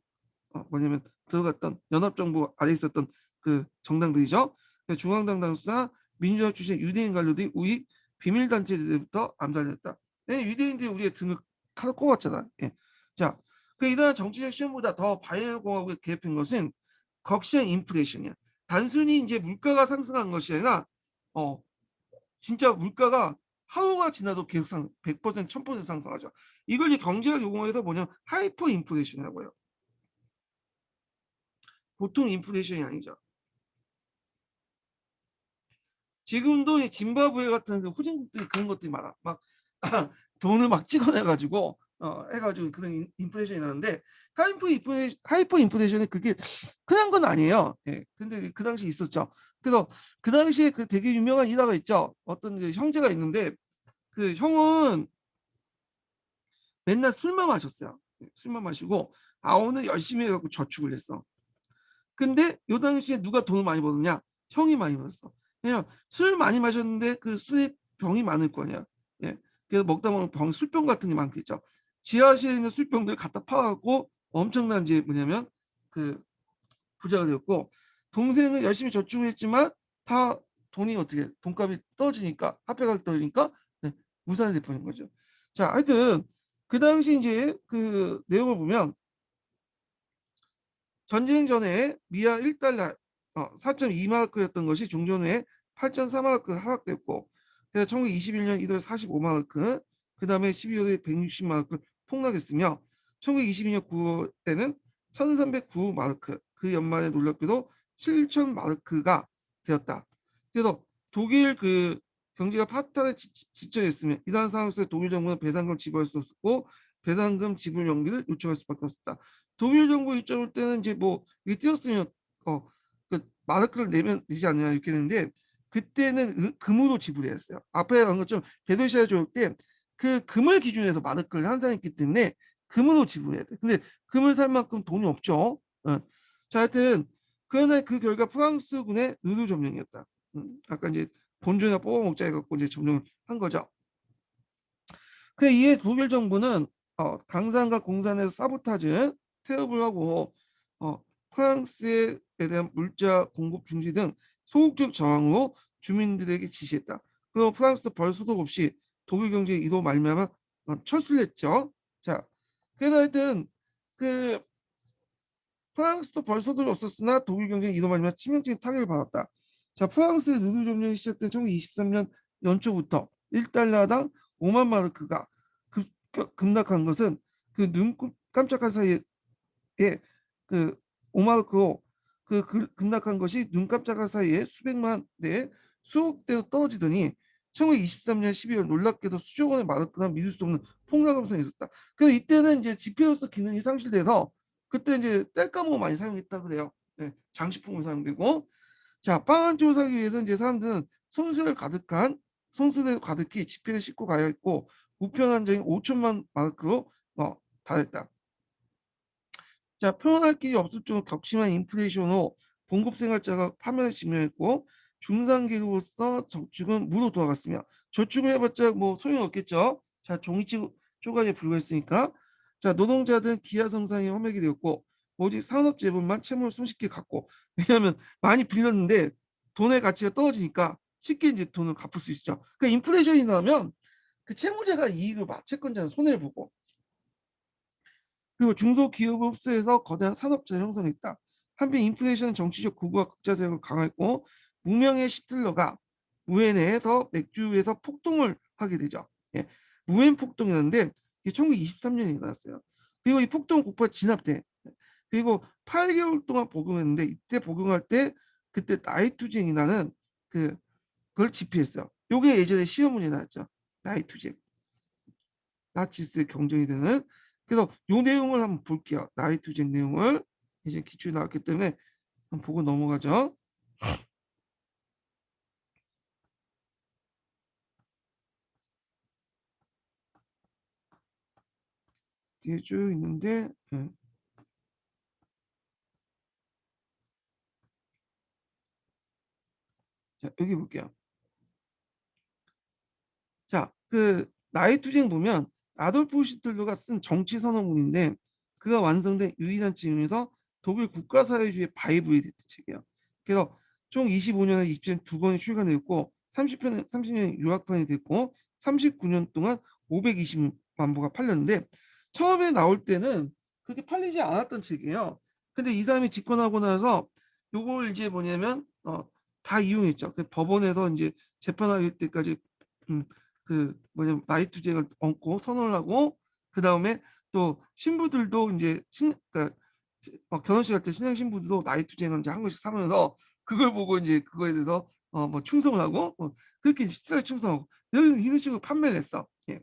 뭐냐면 들어갔던 연합정부 아래 있었던 그 정당들이죠. 중앙당 당수나 민주화 출신 유대인 관료들이 우익 비밀단체들부터 암살했다. 왜냐면 유대인들이 우리의 등을 칼로 꼽았잖아. 예. 자, 이러한 정치적 시험보다 더 바이에른 공화국에 개입한 것은 거시한 인플레이션이야. 단순히 이제 물가가 상승한 것이 아니라 어 진짜 물가가 하루가 지나도 계속 100% 1000% 상승하죠. 이걸 이제 경제학 용어에서 뭐냐면 하이퍼 인플레이션이라고 해요. 보통 인플레이션이 아니죠. 지금도 이 짐바브웨 같은 그 후진국들이 그런 것들이 많아. 막 돈을 막 찍어내 가지고 해 가지고 그런 인플레이션이 나는데, 하이퍼 인플레이션이 그게 흔한 건 아니에요. 예. 근데 그 당시에 있었죠. 그래서 그 당시에 그 되게 유명한 일화가 있죠. 어떤 그 형제가 있는데 그 형은 맨날 술만 마셨어요. 예, 술만 마시고 아우는 열심히 해 갖고 저축을 했어. 근데 요 당시에 누가 돈을 많이 버느냐? 형이 많이 벌었어. 왜냐면 술 많이 마셨는데 그 술에 병이 많을 거 아니야. 예. 그래서 먹다 보면 술병 같은 게 많겠죠. 지하실에 있는 술병들 갖다 팔아 갖고 엄청난 이제 뭐냐면 그 부자가 되었고, 동생은 열심히 저축을 했지만 다 돈이 어떻게 돈값이 떨어지니까 화폐 가격 떨어지니까 네, 무산이 돼 버린 거죠. 자, 하여튼 그 당시 인제 그 내용을 보면 전쟁 전에 미아 1달러 4.2 마르크였던 것이 종전 후에 8.4 마르크 하락됐고, 그래서 1921년 1월 45 마르크, 그다음에 12월에 160 마르크 폭락했으며 1922년 9월에는 1309 마르크, 그 연말에 놀랍게도 7천 마르크가 되었다. 그래서 독일 그 경제가 파탄에 직전했으면 이러한 상황에서 독일 정부는 배상금을 지불할 수 없었고 배상금 지불 연기를 요청할 수밖에 없었다. 독일 정부 입장일 때는 이제 뭐 이게 띄었으면 그 마르크를 내면 되지 않느냐 이렇게 되는데 그때는 금으로 지불했어요. 앞에 한 것처럼 베르시아 조약 때 그 금을 기준으로 해서 마르크를 환산했기 때문에 금으로 지불해야 돼. 근데 금을 살 만큼 돈이 없죠. 자, 하여튼 그러나 그 결과 프랑스군의 의료 점령이었다. 아까 이제 본전이나 뽑아먹자 해갖고 이제 점령을 한 거죠. 그 이에 독일 정부는 강산과 공산에서 사보타즈, 태업을 하고 프랑스에 대한 물자 공급 중지 등 소극적 저항으로 주민들에게 지시했다. 그리고 프랑스도 별 소득 없이 독일 경제 이로 말미암아 철수를 했죠. 자, 그래서 하여튼 그 프랑스도 벌 소득이 없었으나 독일 경제는 이로 말미암아 치명적인 타격을 받았다. 자, 프랑스의 누르 점령이 시작된 1923년 연초부터 1달러당 5만 마르크가 급락한 것은 그 눈 깜짝할 사이에 그 5마르크로 급락한 것이 눈 깜짝할 사이에 수백만 대 수억 대로 떨어지더니 1923년 12월 놀랍게도 수조 원의 마르크가 믿을 수 없는 폭락을 발생했었다. 그래서 이때는 이제 지폐로서 기능이 상실돼서 그때 이제 땔감으로 많이 사용했다 그래요. 네, 장식품으로 사용되고. 자, 빵 한 쪽을 사기 위해서 이제 사람들은 손수레 가득히 지폐를 싣고 가야 했고 우편 한정이 5천만 마르크로 달했다. 자, 표현할 길이 없을 정도로 격심한 인플레이션으로 봉급 생활자가 파면에 직면했고 중산계급으로서 저축은 무로 돌아갔으며 저축을 해봤자 뭐 소용이 없겠죠. 자, 종이치 조각에 불과했으니까. 자, 노동자들은 기하 성상이 험하게 되었고 오직 산업 재벌만 채무를 손쉽게 갚고 왜냐하면 많이 빌렸는데 돈의 가치가 떨어지니까 쉽게 이제 돈을 갚을 수 있죠. 그러니까 인플레이션이 나면 그 채무자가 이익을 봐, 채권자는 손해를 보고. 그리고 중소기업을 흡수해서 거대한 산업체를 형성했다. 한편 인플레이션은 정치적 구구와 극자 세력을 강화했고 무명의 시틀러가 무엔에서 맥주에서 폭동을 하게 되죠. 예. 무엔 폭동이었는데 이게 1923년에 일어났어요. 그리고 이 폭동 국파 진압돼. 그리고 8개월 동안 복용했는데 이때 복용할 때 그때 나이투쟁이라는 그걸 집필했어요. 요게 예전에 시험 문제 나왔죠. 나이투쟁. 나치스의 경쟁이 되는. 그래서 요 내용을 한번 볼게요. 나이투쟁 내용을 이제 기출이 나왔기 때문에 한번 보고 넘어가죠. 뒤에 쭉 있는데 자, 여기 볼게요. 자, 그 나이투쟁 보면 아돌프 히틀러가 쓴 정치 선언문인데 그가 완성된 유일한 책임에서 독일 국가사회주의 바이블이 됐던 책이에요. 그래서 총 25년에 27년 두 권이 출간되었고 30년 요약판이 됐고 39년 동안 520만 부가 팔렸는데 처음에 나올 때는 그렇게 팔리지 않았던 책이에요. 근데 이 사람이 집권하고 나서 요걸 이제 뭐냐면 다 이용했죠. 그 법원에서 이제 재판할 때까지 음, 그 뭐냐면 나이투쟁을 얹고 선언을 하고 그 다음에 또 신부들도 이제 그러니까 결혼식 할 때 신랑 신부들도 나이투쟁을 이제 한 번씩 사면서 그걸 보고 이제 그거에 대해서 뭐 충성을 하고 그렇게 시스템에 충성하고 이런 식으로 판매를 했어. 예.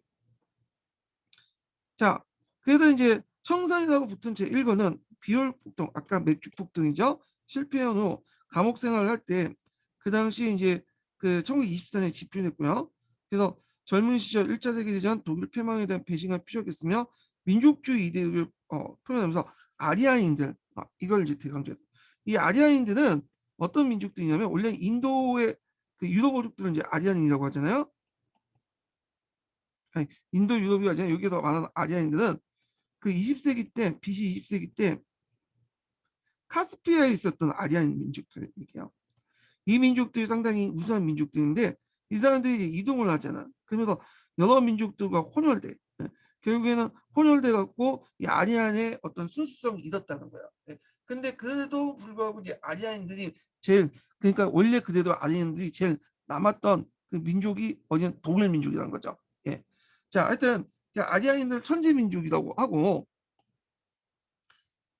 자, 그래서 이제 청산이라고 붙은 제 1권은 비열 폭동, 아까 맥주 폭동이죠. 실패한 후 감옥 생활을 할 때 그 당시 이제 그 1924년에 집필했고요. 그래서 젊은 시절 1차 세계대전 독일 패망에 대한 배신감이 피력했으며 민족주의 이데올을 표현하면서 아리아인들 이걸 이제 대강조했다. 이 아리아인들은 어떤 민족들이냐면 원래 인도의 그 유럽어족들은 이제 아리아인이라고 하잖아요. 아니, 인도 유럽이 아니라 여기서 말하는 아리아인들은 그 20세기 때 BC 20세기 때 카스피아에 있었던 아리안 민족들 얘기해요. 이 민족들이 상당히 우수한 민족들인데 이 사람들이 이동을 하잖아. 그러면서 여러 민족들과 혼혈돼. 결국에는 혼혈돼 갖고 이 아리안의 어떤 순수성을 잃었다는 거야. 근데 그래도 불구하고 이제 아리안들이 제일 그러니까 원래 그대로 아리안들이 제일 남았던 그 민족이 어디는 독일 민족이라는 거죠. 예. 자, 하여튼 아리안인들 천재 민족이라고 하고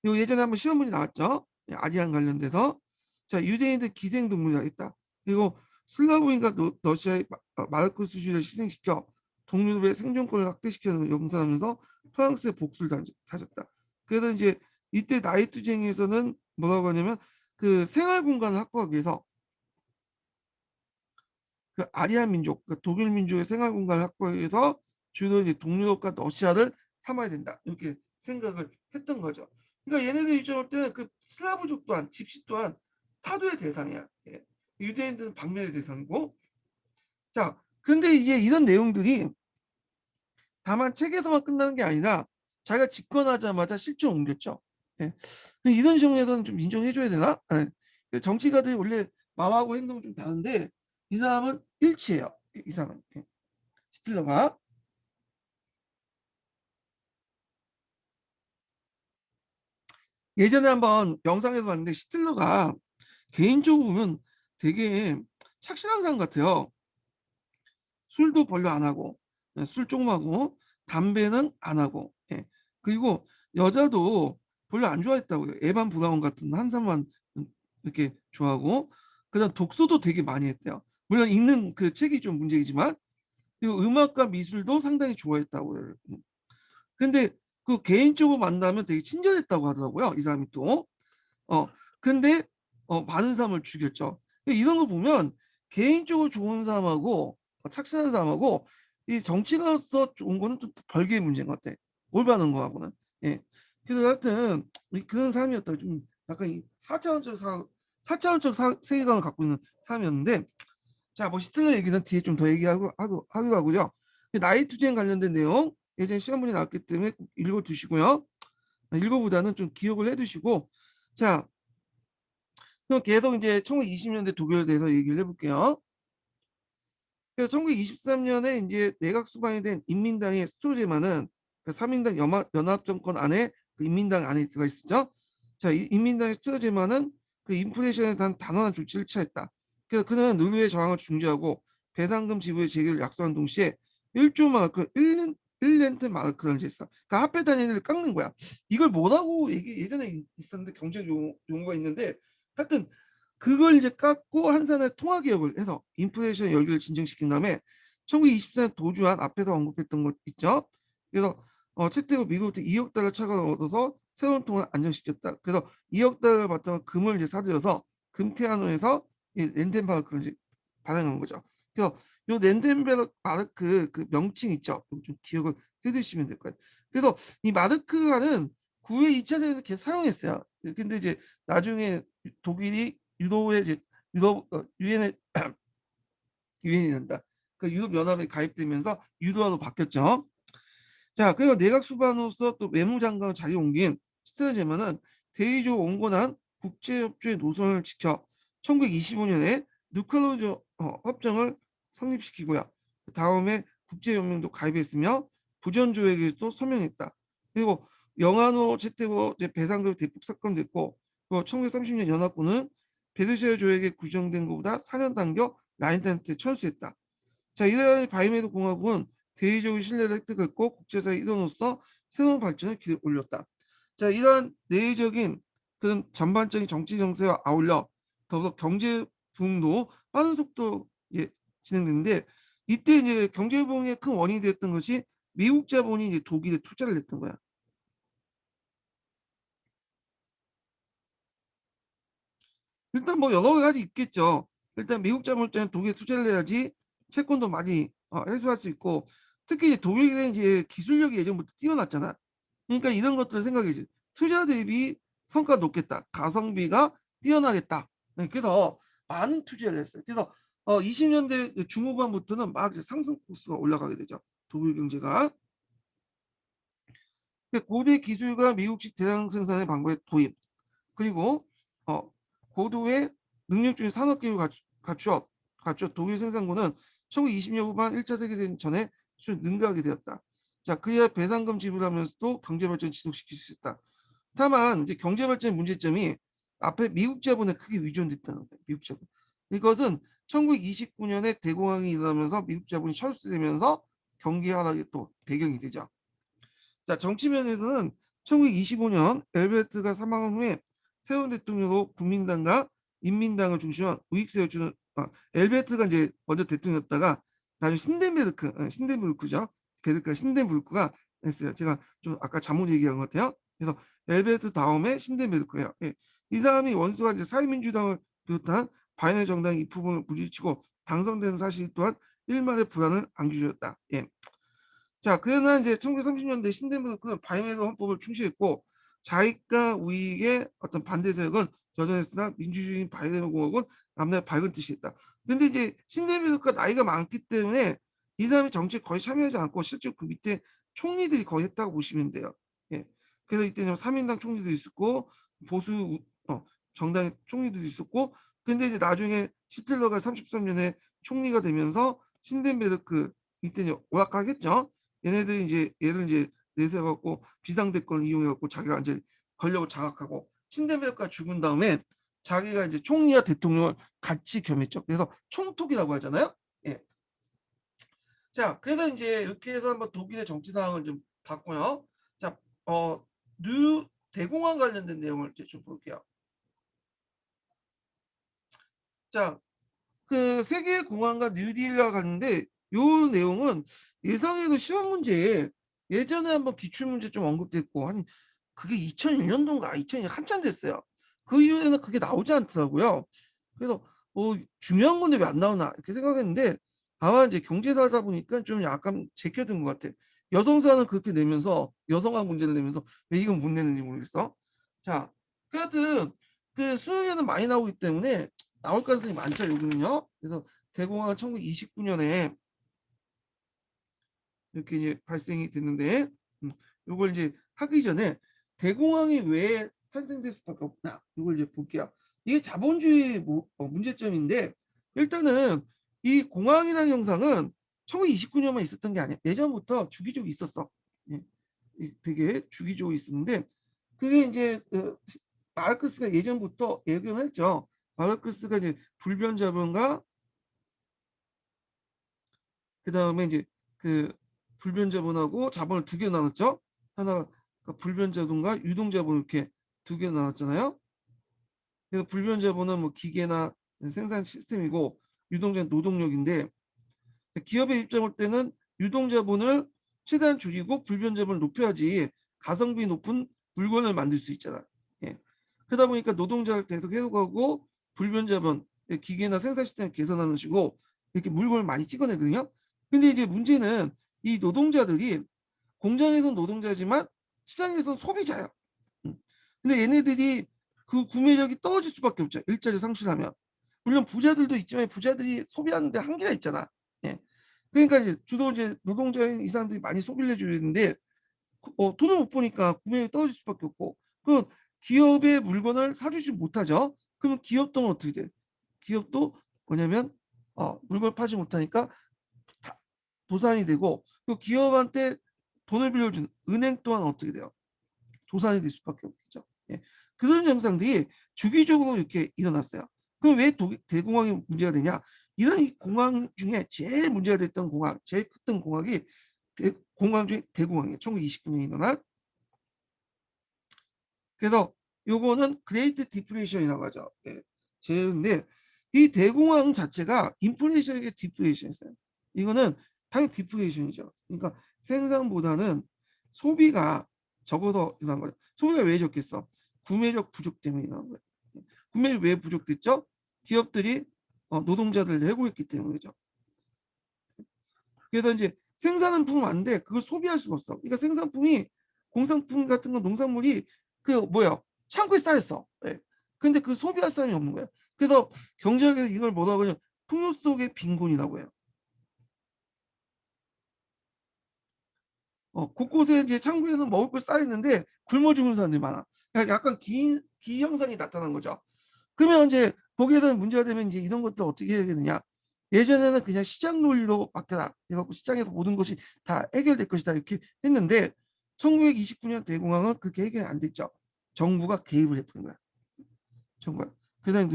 요 예전에 한번 시험 문제 나왔죠. 예, 아리안 관련돼서. 자, 유대인들 기생 동물이라 했다. 그리고 슬라브인과 러시아의 마르크스주의를 희생시켜 동유럽의 생존권을 확대시키는 용산하면서 프랑스의 복수를 다졌다. 그래서 이제 이때 나이트쟁이에서는 뭐라고 하냐면 그 생활 공간을 확보하기 위해서 그 아리안 민족, 그 독일 민족의 생활 공간을 확보하기 위해서 주로 이제 동유럽과 러시아를 삼아야 된다. 이렇게 생각을 했던 거죠. 그러니까 얘네들 입장을 때는 그 슬라브족 또한 집시 또한 타도의 대상이야. 예. 유대인들은 박멸의 대상이고. 자, 근데 이제 이런 내용들이 다만 책에서만 끝나는 게 아니라 자기가 집권하자마자 실제로 옮겼죠. 예. 이런 식으로는 좀 인정해줘야 되나? 예. 그 정치가들이 원래 말하고 행동은 좀 다른데 이 사람은 일치해요. 이 사람은. 예. 시틀러가. 예전에 한번 영상에서 봤는데 시틀러가 개인적으로 보면 되게 착실한 사람 같아요. 술도 별로 안 하고, 예, 술 조금 하고, 담배는 안 하고, 예. 그리고 여자도 별로 안 좋아했다고요. 에반 브라운 같은 한 사람만 이렇게 좋아하고, 그다음 독서도 되게 많이 했대요. 물론 읽는 그 책이 좀 문제이지만, 그리고 음악과 미술도 상당히 좋아했다고요. 근데 그 개인적으로 만나면 되게 친절했다고 하더라고요. 이 사람이 또. 어, 근데 많은 사람을 죽였죠. 이런 거 보면 개인적으로 좋은 사람하고 착실한 사람하고 이 정치가로서 좋은 거는 좀 별개의 문제인 것 같아. 올바른 거하고는. 예. 그래서 하여튼 그런 사람이었다. 좀 약간 이 4차원적 세계관을 갖고 있는 사람이었는데, 자, 뭐 히틀러 얘기는 뒤에 좀 더 얘기하고 하기로 하고요. 나이 투쟁 관련된 내용 예전에 시험 문제 나왔기 때문에 꼭 읽어두시고요. 읽어보다는 좀 기억을 해두시고, 자, 그럼 계속 이제 1920년대 독일에 대해서 얘기를 해볼게요. 그래서 1923년에 이제 내각 수반이 된 인민당의 스트로제만은 그 3인당 연합정권 안에 그 인민당 안에 들어가 있었죠. 자, 인민당의 스트로제만은 그 인플레이션에 대한 단호한 조치를 취했다. 그래서 그는 노르웨이 저항을 중지하고 배상금 지불의 재개를 약속한 동시에 1조 마크, 1렌트 마크를 제했어. 그러니까 화폐 단위를 깎는 거야. 이걸 뭐라고 예전에 있었는데 경제 용어가 있는데, 하여튼 그걸 이제 깎고 한산을 통화 개혁을 해서 인플레이션 열기를 진정시킨 다음에 1924년 도주한 앞에서 언급했던 것 있죠. 그래서 채택으로 미국부터 2억 달러 차관을 얻어서 새로운 통화를 안정시켰다. 그래서 2억 달러를 바탕으로 금을 이제 사들여서 금태한원에서 랜덴마르크를 이제 발행한 거죠. 그래서 요 랜덴마르크 그 명칭 있죠. 좀 기억을 해두시면 될 거예요. 그래서 이 마르크가는 9회 2차 세계를 계속 사용했어요. 근데 이제 나중에 독일이 유로에 이제 유럽 유엔에 유엔이 된다. 그 유럽 연합에 가입되면서 유로화로 바뀌었죠. 자, 그리고 내각 수반으로서 또 외무장관을 자리 옮긴 스트레제만은 대의적으로 온건한 국제협조의 노선을 지켜 1925년에 누클로즈 협정을 성립시키고요. 그 다음에 국제연맹도 가입했으며 부전조약에도 서명했다. 그리고 영안호 채택으로 배상금 대폭 삭감됐고, 그 1930년 연합군은 베르사유 조약에 규정된 것보다 4년 당겨 라인단한테 철수했다. 자, 이스라엘 바이메르 공화국은 대의적인 신뢰를 획득했고 국제사회 일원으로서 새로운 발전을 길에 올렸다. 자, 이러한 내외적인 그런 전반적인 정치 정세와 아울러 더불어 경제 부흥도 빠른 속도 진행됐는데, 이때 이제 경제 부흥의 큰 원인이 되었던 것이 미국 자본이 이제 독일에 투자를 했던 거야. 일단 뭐 여러 가지 있겠죠. 일단 미국 자본을 때는 독일에 투자를 해야지 채권도 많이 해소할 수 있고, 특히 이제 독일은 이제 기술력이 예전부터 뛰어났잖아. 그러니까 이런 것들을 생각해야지. 투자 대비 성과가 높겠다. 가성비가 뛰어나겠다. 네, 그래서 많은 투자를 했어요. 그래서 20년대 중후반부터는 막 이제 상승 코스가 올라가게 되죠. 독일 경제가. 고대 기술과 미국식 대량 생산의 방법의 도입, 그리고 어, 고도의 능력주의 산업계획을 갖추어 독일 생산군은 1920년 후반 1차 세계대전 전에 수출 능가하게 되었다. 자, 그야 배상금 지불하면서도 경제 발전 지속시킬 수 있다. 다만 이제 경제 발전의 문제점이 앞에 미국 자본에 크게 위존됐다는 거예요. 미국 자본. 이것은 1929년에 대공황이 일어나면서 미국 자본이 철수되면서 경기 하락의 또 배경이 되죠. 자, 정치 면에서는 1925년 엘베르트가 사망한 후에 새로운 대통령으로 국민당과 인민당을 중심한 우익세를 주는 엘베르트가 이제 먼저 대통령이었다가 나중에 신덴부르크죠. 베르크가 신덴부르크가 했어요. 제가 좀 아까 잘못 얘기한 것 같아요. 그래서 엘베르트 다음에 신덴베르크예요. 예. 이 사람이 원수가 이제 사회민주당을 비롯한 바이든 정당의 입후보를 부딪히고 당선되는 사실 또한 일말의 불안을 안겨주었다. 예. 자, 그러나 이제 1930년대 신대문은 바이메르 헌법을 충실했고 자익과 우익의 어떤 반대 세력은 여전했으나 민주주의 바이에른 공화국은 남날 밝은 뜻이었다. 근데 이제 신대문가 나이가 많기 때문에 이 사람이 정치에 거의 참여하지 않고 실제로 그 밑에 총리들이 거의 했다고 보시면 돼요. 예. 그래서 이때는 3인당 총리도 있었고 보수 정당의 총리도 있었고 근데 이제 나중에 히틀러가 33년에 총리가 되면서 신덴베르크 이때 오락가겠죠. 얘네들이 이제 얘를 이제 내세워갖고 비상대권을 이용해갖고 자기가 이제 권력을 장악하고 신데메르크가 죽은 다음에 자기가 이제 총리와 대통령을 같이 겸했죠. 그래서 총톡이라고 하잖아요. 예. 자, 그래서 이제 이렇게 해서 한번 독일의 정치 상황을 좀 봤고요. 자, 뉴 대공황 관련된 내용을 이제 좀 볼게요. 자, 그 세계 공항과 뉴딜과 같은데 요 내용은 예상외로 시험 문제에 예전에 한번 기출 문제 좀 언급됐고 아니 그게 2001년도인가 2000년 한참 됐어요. 그 이후에는 그게 나오지 않더라고요. 그래서 중요한 건데 왜 안 나오나 이렇게 생각했는데 아마 이제 경제사다 보니까 좀 약간 제껴둔 것 같아. 여성사는 그렇게 내면서 여성학 문제를 내면서 왜 이건 못 내는지 모르겠어. 자, 그하여튼 그 수능에는 많이 나오기 때문에 나올 가능성이 많죠, 여기는요. 그래서 대공황은 1929년에 이렇게 이제 발생이 됐는데, 이걸 이제 하기 전에 대공황이 왜 탄생될 수밖에 없나, 이걸 이제 볼게요. 이게 자본주의 문제점인데, 일단은 이 공황이라는 현상은 1929년만 있었던 게 아니야. 예전부터 주기적으로 있었어. 예, 되게 주기적으로 있었는데, 그게 이제 마르크스가 예전부터 예견했죠. 마르크스가 이제 불변자본과 그 다음에 이제 그 불변자본하고 자본을 두 개 나눴죠. 하나가 불변자본과 유동자본 이렇게 두 개 나눴잖아요. 그래서 불변자본은 뭐 기계나 생산 시스템이고 유동자는 노동력인데 기업의 입장 볼 때는 유동자본을 최대한 줄이고 불변자본을 높여야지 가성비 높은 물건을 만들 수 있잖아. 예. 그러다 보니까 노동자를 계속 해고하고 불변자본 기계나 생산 시스템을 개선하는 식으로 이렇게 물건을 많이 찍어내거든요. 근데 이제 문제는 이 노동자들이 공장에서는 노동자지만 시장에서는 소비자예요. 근데 얘네들이 그 구매력이 떨어질 수밖에 없죠. 일자리 상실하면. 물론 부자들도 있지만 부자들이 소비하는데 한계가 있잖아. 예. 그러니까 이제 주로 이제 노동자인 이 사람들이 많이 소비를 해줘야 되는데 돈을 못 버니까 구매력이 떨어질 수밖에 없고 그 기업의 물건을 사주지 못하죠. 그러면 기업도 어떻게 돼? 기업도 뭐냐면 물건을 파지 못하니까 도산이 되고 그 기업한테 돈을 빌려준 은행 또한 어떻게 돼요? 도산이 될 수밖에 없겠죠. 예. 그런 현상들이 주기적으로 이렇게 일어났어요. 그럼 왜 대공황이 문제가 되냐? 이런 이 공황 중에 제일 문제가 됐던 공황, 제일 컸던 공황이 공황 중에 대공황이에요. 1929년에 일어난. 그래서 요거는 그레이트 디프레이션이라고 하죠. 예. 제인데 이 대공황 자체가 인플레이션의 디프레이션이었어요. 이거는 당연히 디프레이션이죠. 그러니까 생산보다는 소비가 적어서 일어난 거예요. 소비가 왜 적겠어? 구매력 부족 때문에 일어난 거예요. 구매력이 왜 부족됐죠? 기업들이 노동자들 해고했기 때문이죠. 그래서 이제 생산은 품안돼 그걸 소비할 수가 없어. 그러니까 생산품이 공산품 같은 건 농산물이 그 뭐야 창고에 쌓였어. 예. 근데 그 소비할 사람이 없는 거야. 그래서 경제학에서 이걸 뭐라고 하냐 풍요 속의 빈곤이라고 해요. 곳곳에 이제 창고에는 먹을 걸 쌓여 있는데 굶어 죽는 사람들이 많아. 그러니까 약간 기현상이 나타난 거죠. 그러면 이제 거기에 대한 문제가 되면 이제 이런 것들 어떻게 해야 되느냐. 예전에는 그냥 시장 논리로 맡겨라. 해갖고 시장에서 모든 것이 다 해결될 것이다. 이렇게 했는데 1929년 대공황은 그렇게 해결이 안 됐죠. 정부가 개입을 해버린 거야. 정부가. 그다음에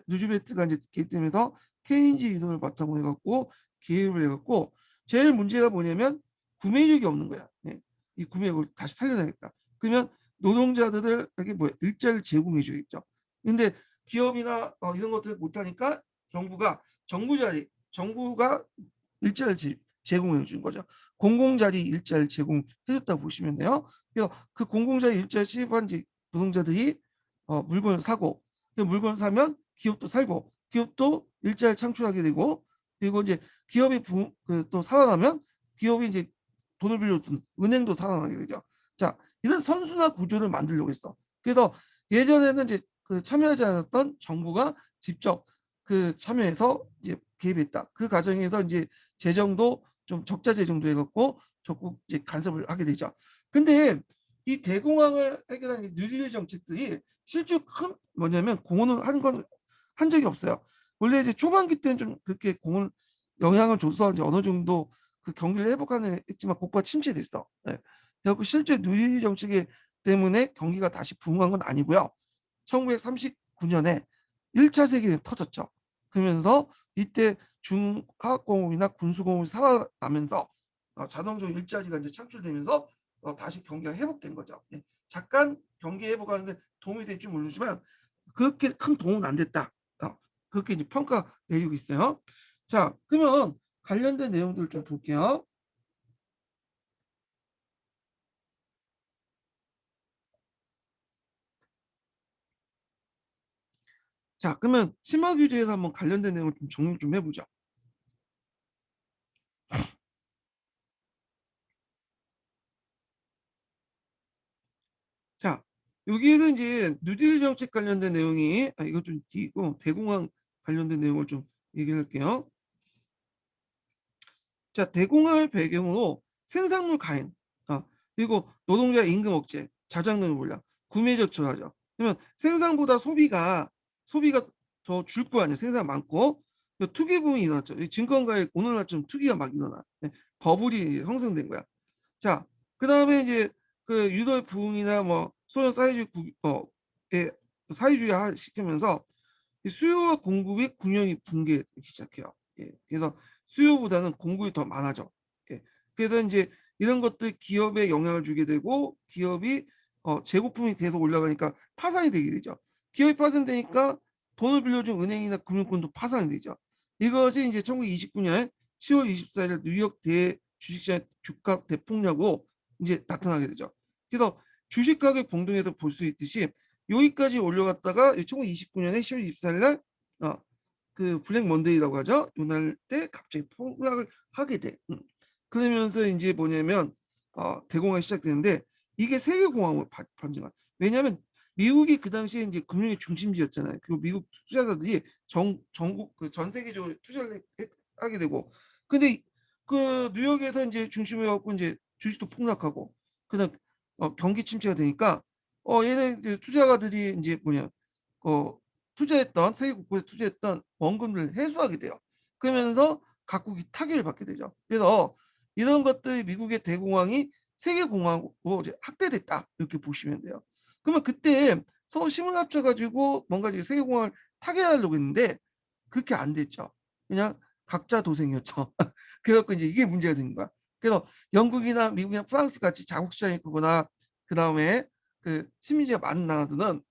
누즈베트가 이제 개입되면서 케인즈 이론을 바탕으로 해갖고 개입을 해갖고 제일 문제가 뭐냐면 구매력이 없는 거야. 네. 이 구매력을 다시 살려내겠다. 그러면 노동자들에게 뭐 일자리를 제공해 주겠죠. 근데 기업이나 이런 것들 못하니까 정부가 일자리를 제공해 준 거죠. 공공자리 일자리를 제공해 줬다고 보시면 돼요. 그래서 그 공공자리 일자리 취업한 노동자들이 물건을 사고, 그 물건을 사면 기업도 살고, 기업도 일자리를 창출하게 되고, 그리고 이제 기업이 또 살아나면 기업이 이제 돈을 빌려준 은행도 살아나게 되죠. 자, 이런 선순환 구조를 만들려고 했어. 그래서 예전에는 이제 그 참여하지 않았던 정부가 직접 그 참여해서 이제 개입했다. 그 과정에서 이제 재정도 좀 적자 재정도 해갖고 적극 이제 간섭을 하게 되죠. 근데 이 대공황을 해결한 이 뉴딜 정책들이 실제로 큰 뭐냐면 공헌을 한 적이 없어요. 원래 이제 초반기 때는 좀 그렇게 공헌 영향을 줘서 이제 어느 정도 그 경기를 회복하는 했지만 곧바로 침체됐어. 네. 그래서 실제 뉴딜 정책 때문에 경기가 다시 부흥한 건 아니고요. 1939년에 1차 세계대전이 터졌죠. 그러면서 이때 중화학공업이나 군수공업이 살아나면서 자동적으로 일자리가 이제 창출되면서 다시 경기가 회복된 거죠. 예. 잠깐 경기 회복하는데 도움이 될지 모르지만 그렇게 큰 도움은 안 됐다. 그렇게 이제 평가 내리고 있어요. 자, 그러면 관련된 내용들을 좀 볼게요. 자, 그러면 심화 규제에서 한번 관련된 내용을 좀 정리 좀 해보자. 자, 여기에는 이제 뉴딜 정책 관련된 내용이 이거 좀 띄고 대공황 관련된 내용을 좀 얘기할게요. 자, 대공황을 배경으로 생산물 가행, 그리고 노동자 임금 억제, 자장르 몰락, 구매 저촉하죠. 그러면 생산보다 소비가 더 줄 거 아니에요. 생산 많고 투기 부분이 일어났죠. 증권가에 오늘날 좀 투기가 막 일어나. 네, 버블이 형성된 거야. 자, 그다음에 이제 그 유럽 부흥이나 뭐 소련 사회주의 시키면서 수요와 공급의 균형이 붕괴되기 시작해요. 예, 그래서 수요보다는 공급이 더 많아져. 예, 그래서 이제 이런 것들 기업에 영향을 주게 되고 기업이 재고품이 계속 올라가니까 파산이 되게 되죠. 기업이 파산되니까 돈을 빌려준 은행이나 금융권도 파산이 되죠. 이것이 이제 1929년 10월 24일 뉴욕 주식시장 주가 대폭락으로 이제 나타나게 되죠. 그래서 주식 가격 봉동에서 볼 수 있듯이 여기까지 올려갔다가 1929년에 10월 24일 날 그 블랙 먼데이라고 하죠. 이날 때 갑자기 폭락을 하게 돼. 그러면서 이제 뭐냐면 대공황이 시작되는데 이게 세계공황으로 번져가. 왜냐하면 미국이 그 당시에 이제 금융의 중심지였잖아요. 그리고 미국 투자자들이 전국 그 전 세계적으로 투자를 하게 되고, 근데 그 뉴욕에서 이제 중심을 갖고 이제 주식도 폭락하고, 그다음 경기 침체가 되니까 얘네 이제 투자가들이 이제 뭐냐 투자했던 세계 곳곳에 투자했던 원금을 회수하게 돼요. 그러면서 각국이 타격을 받게 되죠. 그래서 이런 것들이 미국의 대공황이 세계공황으로 이제 확대됐다 이렇게 보시면 돼요. 그러면 그때 서로 힘을 합쳐가지고 뭔가 이제 세계공황을 타개하려고 했는데 그렇게 안 됐죠. 그냥 각자 도생이었죠. 그래갖고 이제 이게 문제가 된 거야. 그래서 영국이나 미국이나 프랑스 같이 자국 시장이 크거나 그 다음에 그 식민지가 많은 나라들은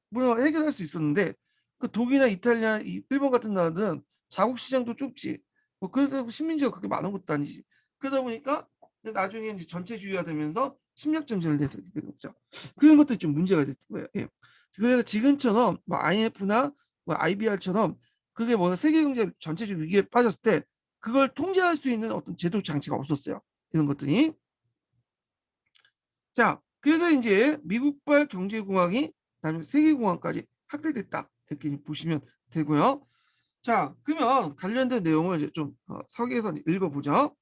물론 해결할 수 있었는데 그 독일이나 이탈리아, 일본 같은 나라들은 자국 시장도 좁지. 뭐 그래서 식민지가 그렇게 많은 것도 아니지. 그러다 보니까 나중에 이제 전체주의가 되면서 침략 전쟁을 내서 되는 거죠. 그런 것들이 좀 문제가 됐던 거예요. 예. 그래서 지금처럼 뭐 IMF나 뭐 IBR처럼 그게 뭐 세계 경제 전체적 위기에 빠졌을 때 그걸 통제할 수 있는 어떤 제도 장치가 없었어요. 이런 것들이. 자, 그래서 이제 미국발 경제공황이 나중에 세계공황까지 확대됐다. 이렇게 보시면 되고요. 자, 그러면 관련된 내용을 이제 좀 서기에서 읽어보죠.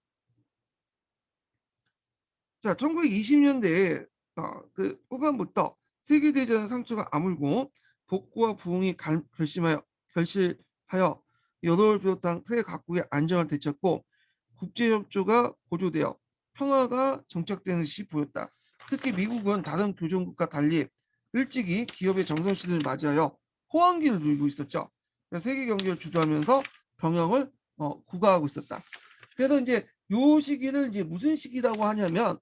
자, 1920년대에 그 후반부터 세계대전 상처가 아물고 복구와 부흥이 결실하여 여론을 비롯한 세계 각국의 안정을 되찾고 국제협조가 고조되어 평화가 정착되는 시 보였다. 특히 미국은 다른 교종국과 달리 일찍이 기업의 정상시대를 맞이하여 호황기를 누리고 있었죠. 세계 경제를 주도하면서 병역을 구가하고 있었다. 그래서 이제 요 시기를 이제 무슨 시기라고 하냐면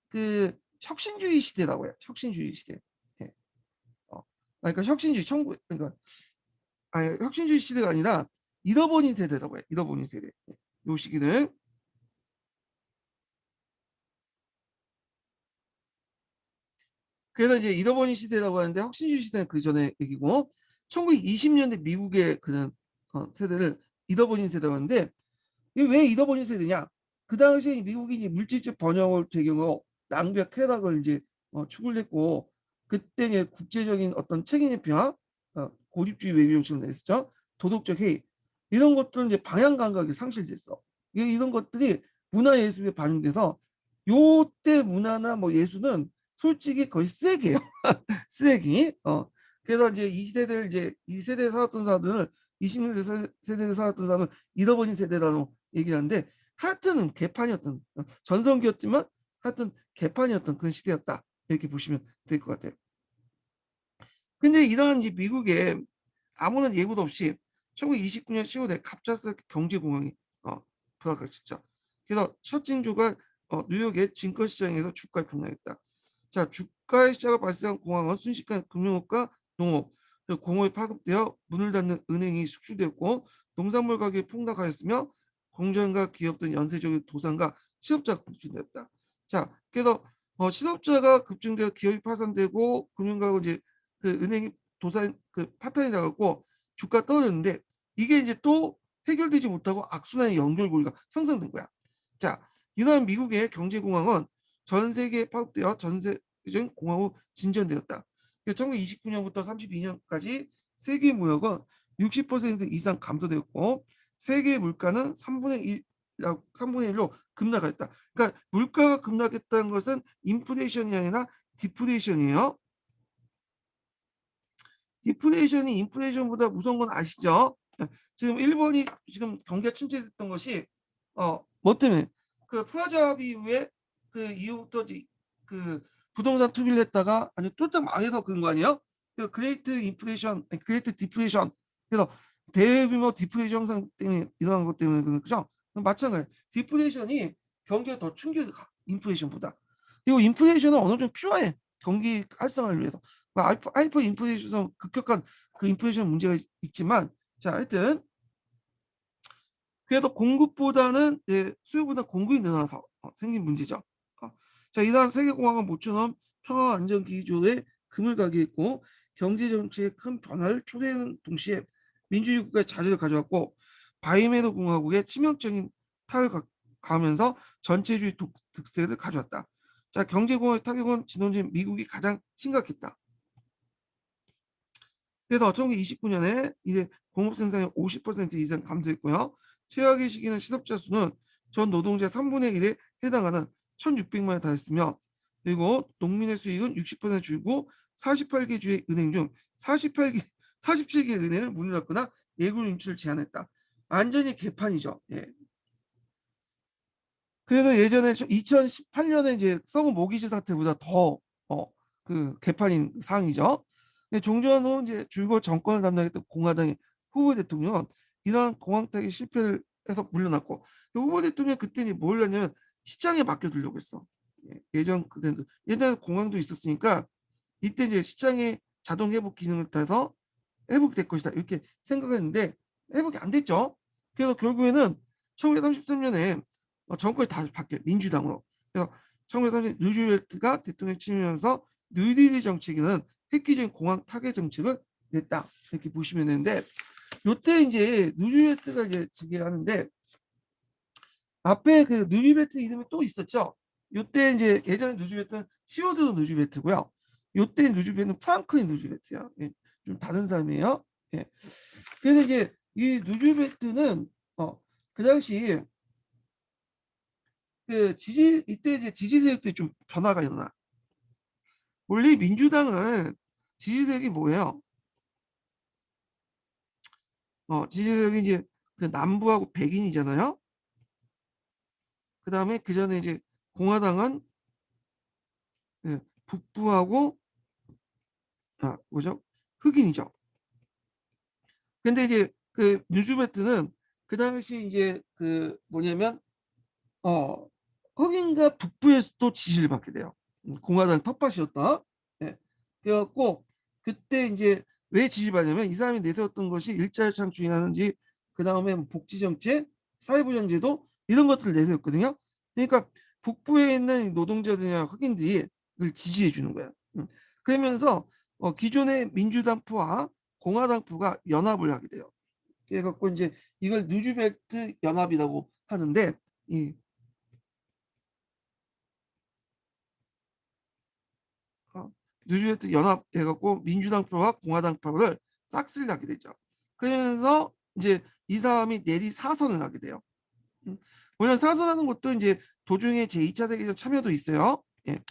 그 혁신주의 시대라고 해요. 혁신주의 시대. 예. 그러니까 혁신주의 그러니까 혁신주의 시대가 아니라 잃어버린 세대라고 해요. 잃어버린 세대. 요 시기는. 그래서 이제 잃어버린 시대라고 하는데 혁신주의 시대는 그 전에 얘기고 1920년대 미국의 그런 세대를 잃어버린 세대라고 하는데 이게 왜 잃어버린 세대냐? 그 당시에 미국이 물질적 번영을 배경으로 낭비와 쾌락을 이제 추구를 했고 그때 이제 국제적인 어떤 책임의 변화, 고립주의 외교 정책을 냈었죠. 도덕적 해이 이런 것들은 이제 방향 감각이 상실됐어. 이런 것들이 문화 예술에 반영돼서 요때 문화나 뭐 예술은 솔직히 거의 쓰레기예요. 쓰레기. 그래서 이제 이 세대에 살았던 사람들을 20년대 세대에 살았던 사람을 잃어버린 세대라고 얘기를 하는데 하여튼 개판이었던 전성기였지만 하여튼 개판이었던 그런 시대였다. 이렇게 보시면 될 것 같아요. 근데 이런 이제 미국에 아무런 예고도 없이 1929년 10월에 갑작스럽게 경제공황이 불어닥쳤죠. 그래서 첫 징조가 뉴욕의 증권시장에서 주가가 폭락했다. 자, 주가의 시작을 발생한 공황은 순식간 금융업과 농업, 공업에 파급되어 문을 닫는 은행이 축소되었고 농산물 가격이 폭락하였으며 공장과 기업들 연쇄적인 도산과 실업자가 급증되었다. 자, 그래서 실업자가 급증되어 기업이 파산되고 금융가고 이제 그 은행이 도산 파탄이 나갔고 주가 떨어졌는데 이게 이제 또 해결되지 못하고 악순환의 연결고리가 형성된 거야. 자, 이러한 미국의 경제공황은 전 세계에 파급되어 전 세계적인 공황으로 진전되었다. 1929년부터 32년까지 세계 무역은 60% 이상 감소되었고 세계 물가는 3분의 1로 급락했다. 그러니까 물가가 급락했다는 것은 인플레이션이 아니라 디플레이션이에요. 디플레이션이 인플레이션보다 무서운 건 아시죠? 지금 일본이 지금 경기가 침체됐던 것이 뭐 때문에 그 프라자 합의 이후에 그 이후부터 그 부동산 투기를 했다가 아니 쫄딱 망해서 그런 거 아니에요? 그 그레이트 디플레이션 그래서 대규모 디플레이션 형상 때문에 일어난 것 때문에 그죠? 마찬가지 디플레이션이 경기에 더 충격이 가 인플레이션보다. 그리고 인플레이션은 어느 정도 필요해 경기 활성화를 위해서. 하이퍼 인플레이션 급격한 그 인플레이션 문제가 있지만 자 하여튼 그래서 공급보다는 수요보다 공급이 늘어나서 생긴 문제죠. 자 이러한 세계공황은 모처럼 평화 안정 기조에 금을 가게했고 경제 정책에 큰 변화를 초래하는 동시에 민주주의 국가의 자리를 가져왔고 바이메르 공화국의 치명적인 타격을 가하면서 전체주의 득세를 가져왔다. 자 경제공황의 타격은 진원진 미국이 가장 심각했다. 그래서 1929년에 이제 공업 생산이 50% 이상 감소했고요. 최악의 시기는 실업자 수는 전 노동자 3분의 1에 해당하는 1,600만에 달했으며 그리고 농민의 수익은 60% 줄고 48개 주의 은행 중 47개 은행을 문을 닫거나 예금 인출을 제한했다. 완전히 개판이죠. 예. 그래서 예전에 2018년에 이제 서구 모기지 사태보다 더 그 개판인 상황이죠. 근데 종전 후 이제 줄곧 정권을 담당했던 공화당의 후보 대통령은 이러한 공황타기 실패를 해서 물러났고 그 후보 대통령 그때는 뭘 하냐면 시장에 맡겨두려고 했어. 예전 그때도 예전에 공황도 있었으니까 이때 이제 시장의 자동 회복 기능을 타서 회복이 될 것이다 이렇게 생각했는데 회복이 안 됐죠. 그래서 결국에는 1933년에 정권이 다 바뀌어요. 민주당으로. 그래서 1930년 루즈벨트가 대통령 취임하면서 뉴딜리 정책에는 획기적인 공항 타개 정책을 냈다. 이렇게 보시면 되는데 요때 이제 루즈벨트가 이제 즉위하는데 앞에 그 루즈벨트 이름이 또 있었죠. 요때 이제 예전에 루즈벨트는 시오드로 루즈벨트고요. 요때 루즈벨트는 프랑클린 루즈벨트야. 예, 좀 다른 사람이에요. 예. 그래서 이제 이 루즈벨트는 그 당시 그 이때 이제 지지 세력들이 좀 변화가 일어나. 원래 민주당은 지지 세력이 뭐예요? 지지 세력이 이제 그 남부하고 백인이잖아요. 그 다음에 그 전에 이제 공화당은 그 북부하고 뭐죠? 흑인이죠. 근데 이제 그 뉴즈베트는 그 당시 이제 그 뭐냐면 흑인과 북부에서도 지지를 받게 돼요. 공화당 텃밭이었다. 예. 그래갖고 그때 이제 왜 지지받냐면 이 사람이 내세웠던 것이 일자리 창출이라든지 그 다음에 복지정책, 사회보장제도 이런 것들을 내세웠거든요. 그러니까 북부에 있는 노동자들이나 흑인들이 이걸 지지해 주는 거야. 그러면서 기존의 민주당포와 공화당포가 연합을 하게 돼요. 그래갖고 이제 이걸 누즈벨트 연합이라고 하는데 이 누즈벨트 연합해갖고 민주당표와 공화당표를 싹쓸이 하게 되죠. 그러면서 이제 이 사람이 내리 사선을 하게 돼요. 물론 사선하는 것도 이제 도중에 제2차 세계대전 참여도 있어요. 예.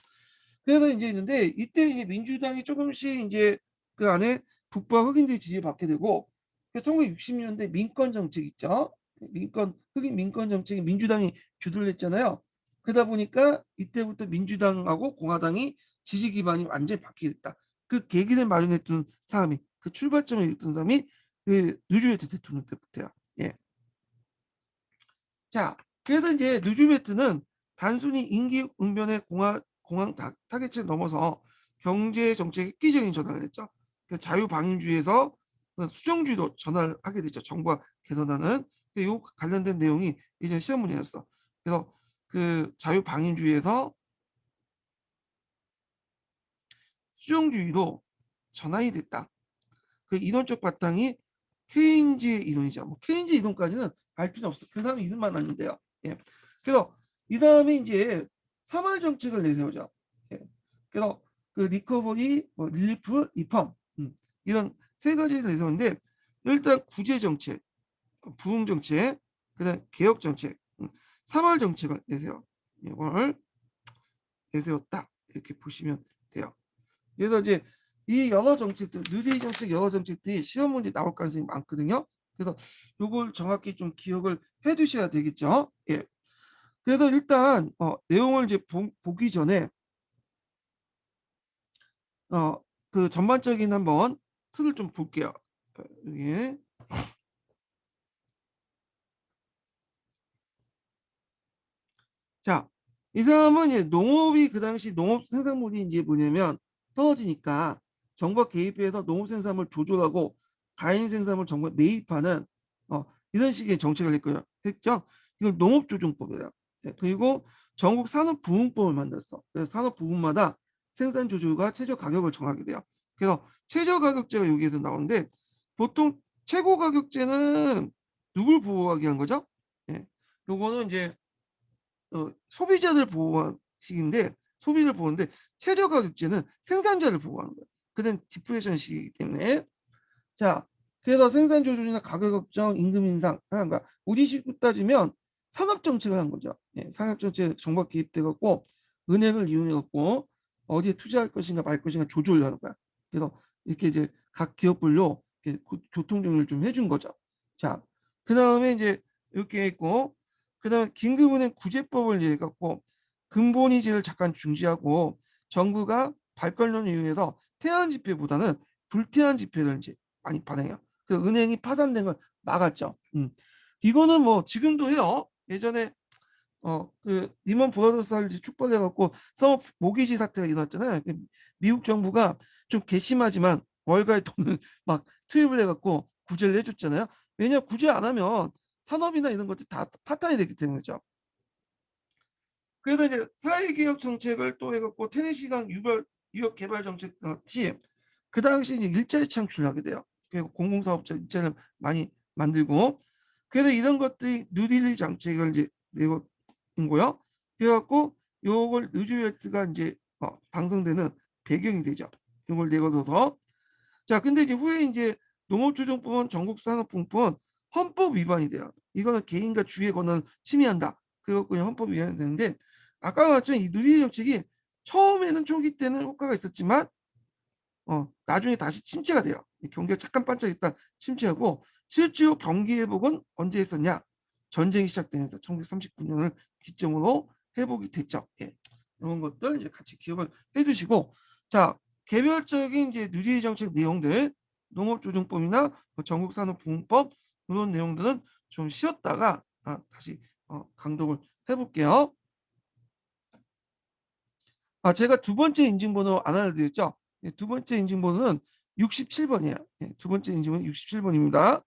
그래서 이제 있는데 이때 이제 민주당이 조금씩 이제 그 안에 북부와 흑인들이 지지받게 되고 1960년대 민권 정책 있죠. 흑인 민권 정책이 민주당이 주도를 했잖아요. 그러다 보니까 이때부터 민주당하고 공화당이 지지 기반이 완전히 바뀌게 됐다. 그 계기를 마련했던 사람이 그 출발점을 일으켰던 사람이 그 누즈벨트 대통령 때부터야. 예. 자, 그래서 이제 누즈벨트는 단순히 임기 응변의 공황 타겟을 넘어서 경제 정책에 획기적인 전환을 했죠. 그 자유방임주의에서 수정주의로 전환을 하게 됐죠. 정부가 개선하는. 이 관련된 내용이 이제 시험 문제였어. 그래서 그 자유방임주의에서 수정주의로 전환이 됐다. 그 이론적 바탕이 케인즈의 이론이죠. 뭐 케인즈 이론까지는 알 필요 없어. 그 사람 이름만 알면 돼요. 예. 그래서 이 다음에 이제 3월 정책을 내세우죠. 예. 그래서 그 리커버리, 뭐 릴리프, 리펌 이런 세 가지를 내세우는데 일단 구제 정책, 부흥 정책, 그다음 개혁 정책, 3월 정책을 내세워. 이걸 내세웠다 이렇게 보시면 돼요. 그래서 이제 이 여러 정책들, 뉴딜 정책 여러 정책들이 시험 문제 나올 가능성이 많거든요. 그래서 요걸 정확히 좀 기억을 해 두셔야 되겠죠. 예. 그래서 일단 내용을 이제 보기 전에 그 전반적인 한번 틀을 좀 볼게요. 여기. 자, 이 사람은 이제 농업이 그 당시 농업 생산물이 이제 뭐냐면 떨어지니까 정부가 개입해서 농업 생산물 조절하고 가인 생산물 정부에 매입하는 이런 식의 정책을 했죠. 이걸 농업조정법이에요. 네, 그리고 전국 산업부흥법을 만들었어. 그래서 산업부문마다 생산 조절과 최저 가격을 정하게 돼요. 그래서 최저 가격제가 여기에서 나오는데 보통 최고 가격제는 누굴 보호하기 위한 거죠? 예. 요거는 이제 소비자들 보호한 식인데 소비를 보는데 최저 가격제는 생산자를 보호하는 거예요. 그는 디플레이션 시기이기 때문에 자 그래서 생산 조절이나 가격 걱정, 임금 인상 그러니까 우리 식으로 따지면 산업 정책을 한 거죠. 예, 산업 정책 정부가 개입돼 갖고 은행을 이용해 갖고 어디에 투자할 것인가 말 것인가 조절을 하는 거야. 그래서 이렇게 이제 각 기업별로 이렇게 교통 정리를 좀 해준 거죠. 자, 그 다음에 이제 이렇게 있고 그다음에 긴급은행 구제법을 얘기해 갖고 근본이제를 잠깐 중지하고 정부가 발권론을 이용해서 태안 지폐보다는 불태안 지폐를 이제 많이 발행해요. 그 은행이 파산된 걸 막았죠. 이거는 뭐 지금도 해요. 예전에 그 리먼 브라더스를 축벌해 갖고 서브 모기지 사태가 일어났잖아요. 미국 정부가 좀 괘씸하지만 월가의 돈을 막 투입을 해 갖고 구제를 해줬잖아요. 왜냐 구제 안 하면 산업이나 이런 것들 다 파탄이 되기 때문이죠. 그래서 이제 사회개혁 정책을 또 해갖고 테네시강 유역 개발 정책 같이 그 당시 이제 일자리 창출하게 돼요. 그리고 공공사업자 일자리를 많이 만들고 그래서 이런 것들이 뉴딜리 정책을 이제 내고 인 거요. 그래갖고 요걸 루즈벨트가 이제 당선되는 배경이 되죠. 이걸 내걸어서 자 근데 이제 후에 이제 농업조정법은 전국산업부문법은 헌법 위반이 돼요. 이거는 개인과 주의 권한을 침해한다. 그래갖고 헌법 위반이 되는데 아까 말했지만 이 누리의 정책이 처음에는 초기 때는 효과가 있었지만 나중에 다시 침체가 돼요. 경기가 잠깐 반짝있다 침체하고 실제로 경기 회복은 언제 했었냐? 전쟁이 시작되면서 1939년을 기점으로 회복이 됐죠. 예. 이런 것들 이제 같이 기억을 해두시고 자 개별적인 이제 누리의 정책 내용들 농업조정법이나 전국산업부문법 이런 내용들은 좀 쉬었다가 다시 강독을 해볼게요. 제가 두 번째 인증번호 안 알려드렸죠? 두 번째 인증번호는 67번이에요. 두 번째 인증번호 67번입니다.